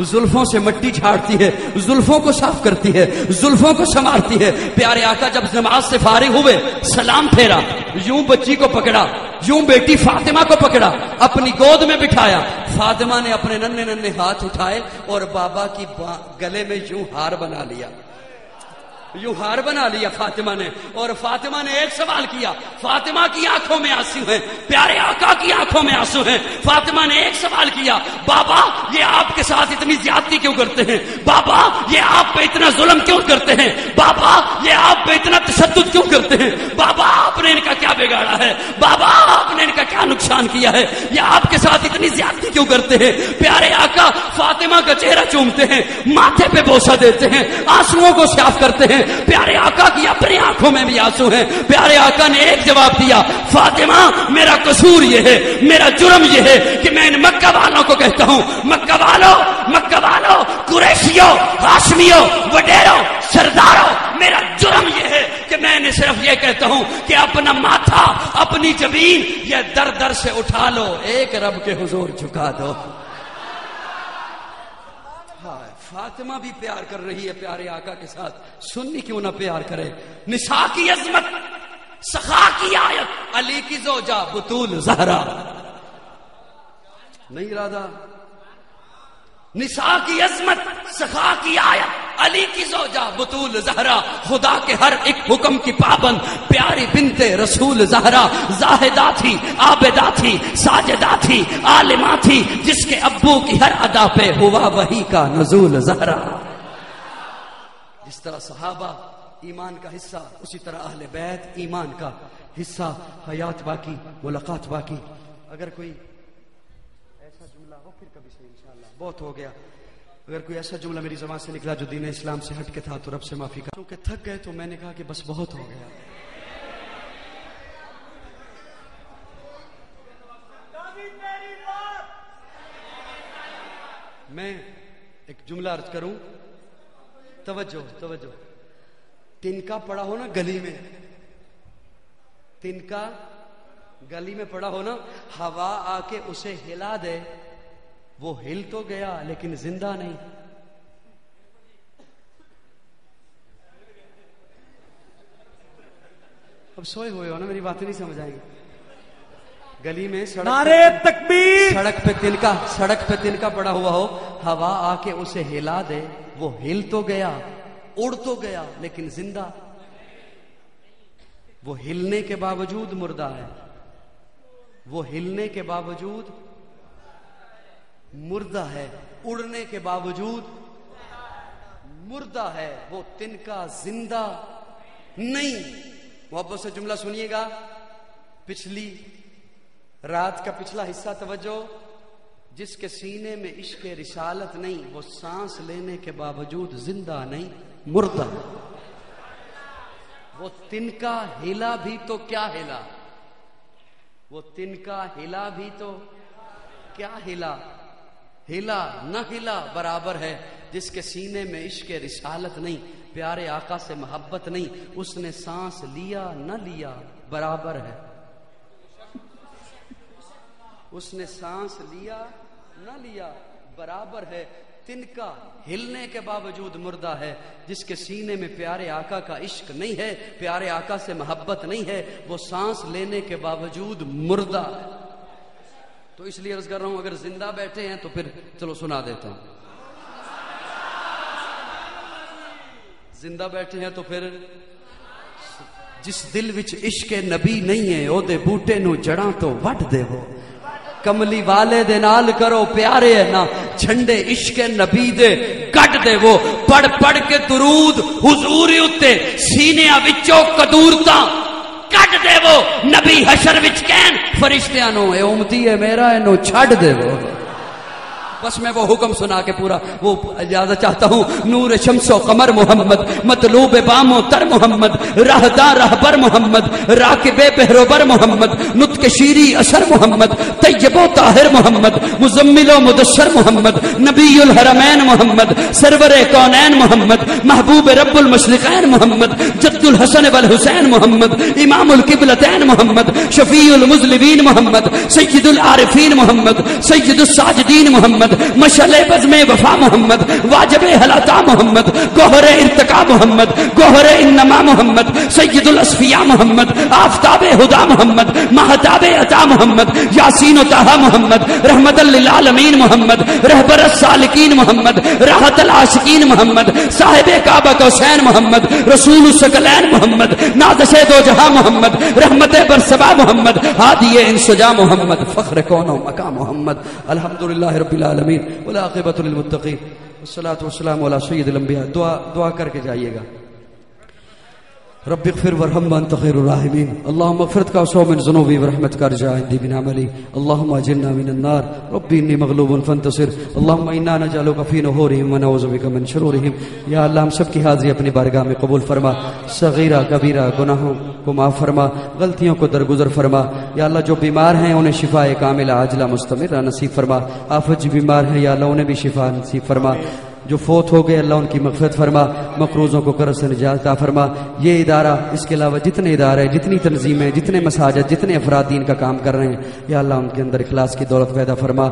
زلفوں سے مٹی جھاڑتی ہے, زلفوں کو صاف کرتی ہے, زلفوں کو سنوارتی ہے. پیارے آقا جب نماز سے فارغ ہوئے, سلام پھیرا, یوں بچی کو پکڑا, یوں بیٹی فاطمہ کو پکڑا, اپنی گود میں بٹھایا. فاطمہ نے اپنے ننھے ننھے ہاتھ اٹھائے اور بابا کی گلے میں یوں ہار بنا لیا. یوں ہار بنا لیا فاطمہ نے، اور فاطمہ نے ایک سوال کیا. فاطمہ کی آنکھوں میں آنسو ہیں، پیارے آقا کی آنکھوں میں آنسو ہیں. فاطمہ نے ایک سوال کیا، بابا یہ آپ کے ساتھ اتنی زیادتی کیوں کرتے ہیں؟ بابا یہ آپ پہ اتنا ظلم کیوں کرتے ہیں؟ بابا یہ آپ پہ اتنا تشدد کیوں کرتے ہیں؟ بابا آپ نے ان کا کیا بگاڑا ہے؟ بابا آپ نے ان کا کیا نقصان کیا ہے؟ یہ آپ کے ساتھ اتنی زیادتی کیوں کرتے ہیں؟ پیارے آقا فاطمہ کا چہرہ چومتے ہیں، ماتھے پہ بوسہ دیتے ہیں، آنسوؤں کو صاف کرتے ہیں. پیارے آقا کی اپنی آنکھوں میں بھی آنسو ہیں. پیارے آقا نے ایک جواب دیا، فاطمہ میرا قصور یہ ہے، میرا جرم یہ ہے کہ میں ان مکہ والوں کو کہتا ہوں، مکہ والوں قریشیوں، ہاشمیوں، وڈیروں، سرداروں، میرا جرم یہ ہے کہ میں نے صرف یہ کہتا ہوں کہ اپنا ماتھا، اپنی جبین یہ در در سے اٹھا لو، ایک رب کے حضور جھکا دو. فاطمہ بھی پیار کر رہی ہے پیارے آقا کے ساتھ، سنی کیوں نہ پیار کرے. نساء کی عظمت، سخا کی آیت، علی کی زوجہ بطول زہرا. نہیں ارادہ. نساء کی عظمت، سخا کی آیت، علی کی زوجہ بطول زہرا. خدا کے ہر ایک حکم کی پابند پیاری بنت رسول زہرا. زاہدہ تھی، عابدہ تھی، ساجدہ تھی، عالمہ تھی، جس کے ابو کی ہر ادا پہ ہوا وحی کا نزول زہرا. جس طرح صحابہ ایمان کا حصہ، اسی طرح اہل بیت ایمان کا حصہ. حیات باقی، ملاقات باقی. اگر کوئی ایسا جملہ ہو پھر کبھی سے انشاءاللہ، بہت ہو گیا. اگر کوئی ایسا جملہ میری زبان سے نکلا جو دین اسلام سے ہٹ کے تھا تو رب سے معافی کا. کیونکہ تھک گئے تو میں نے کہا کہ بس بہت ہو گیا. میں ایک جملہ عرض کروں، توجہ. تنکا پڑا ہو نا گلی میں، تنکا گلی میں پڑا ہو نا، ہوا آ کے اسے ہلا دے، وہ ہل تو گیا لیکن زندہ نہیں. اب سوئے ہوئے ہو نا، میری باتیں نہیں سمجھ آئیں گی. گلی میں سڑک پہ تنکا پڑا ہوا ہو، ہوا آ کے اسے ہلا دے، وہ ہل تو گیا، اڑ تو گیا لیکن زندہ. وہ ہلنے کے باوجود مردہ ہے، وہ ہلنے کے باوجود مردہ ہے، اڑنے کے باوجود مردہ ہے. وہ تنکا زندہ نہیں. محبت سے جملہ سنیے گا، پچھلی رات کا پچھلا حصہ توجہ. جس کے سینے میں عشق رسالت نہیں، وہ سانس لینے کے باوجود زندہ نہیں، مردہ. وہ تنکا ہلا بھی تو کیا ہلا، وہ تنکا ہلا بھی تو کیا ہلا، ہلا نہ ہلا برابر ہے. جس کے سینے میں عشق رسالت نہیں، پیارے آقا سے محبت نہیں، اس نے سانس لیا نہ لیا برابر ہے. اس نے سانس لیا نہ لیا برابر ہے. تنکا ہلنے کے باوجود مردہ ہے. جس کے سینے میں پیارے آقا کا عشق نہیں ہے، پیارے آقا سے محبت نہیں ہے، وہ سانس لینے کے باوجود مردہ ہے. تو اس لیے عرض کر رہا ہوں، اگر زندہ بیٹھے ہیں تو پھر چلو سنا دیتا ہوں. زندہ بیٹھے ہیں تو پھر جس دل وچ عشق نبی نہیں ہے، او دے بوٹے نو جڑاں تو وڈ دے ہو. کملی والے دے نال کرو پیارے ہے نا، جھنڈے عشق نبی دے کٹ دے. وہ پڑھ پڑھ کے درود حضور اتے سینیاں وچوں قدورتاں کٹ دے. وہ نبی حشر وچ کہن فرشتیاں نو، اے امتی ہے میرا، اینو چھڈ دے. وہ بس میں وہ حکم سنا کے پورا وہ اجازت چاہتا ہوں. نور شمس و قمر محمد، مطلوب بام و تر محمد، راہدار رہبر محمد، راکب بہروبر محمد، نطق شیری اشر محمد، طیب و طاہر محمد، مزمل و مدثر محمد، نبی الحرمین محمد، سرور کونین محمد، محبوب رب المشرقین محمد، جد الحسن والحسین محمد، امام القبلتین محمد، شفیع المذنبین محمد، سید العارفین محمد، سید الساجدین محمد، مشعل بزم وفا محمد، واجب حلاتا محمد، گوہر ارتقا محمد، گوہر انما محمد، سید الاصفیاء محمد، آفتاب ہدا محمد، مہتاب عطا محمد، یاسین و طہ محمد، رحمت للعالمین محمد، رہبر السالکین محمد، راحت العاشقین محمد، صاحب کعبہ حسین محمد، رسول الثقلین محمد، نازش دو جہاں محمد، رحمت برسبا محمد، ہادی انسجا محمد، فخر کون و مقام محمد. الحمدللہ رب العالمین والعاقبۃ للمتقین والصلاۃ والسلام علی سید الانبیاء. دعا کر کے جائیے گا. رب اغفر وارحم وانت خیر الراحمین. اللهم اغفر کا من ذنوبی ورحمتک ارجع عندي من عملی. اللهم اجرنا من النار. ربی انی مغلوب فانتصر. اللهم انا نجعلک فی نحورهم ونعوذ بک من شرورهم. یا اللہ ہم سب کی حاضری اپنی بارگاہ میں قبول فرما. صغیرہ کبیرہ گناہوں کو معاف فرما، غلطیوں کو درگزر فرما. یا اللہ جو بیمار ہیں انہیں شفاء کاملہ عاجلہ مستمرہ نصیب فرما. آفت جو بیمار ہیں یا اللہ انہیں بھی شفا نصیب فرما. جو فوت ہو گئے اللہ ان کی مغفرت فرما. مقروضوں کو قرض سے نجات عطا فرما. یہ ادارہ، اس کے علاوہ جتنے ادارے، جتنی تنظیمیں، جتنے مساجد، جتنے افراد دین کا کام کر رہے ہیں، یا اللہ ان کے اندر اخلاص کی دولت پیدا فرما.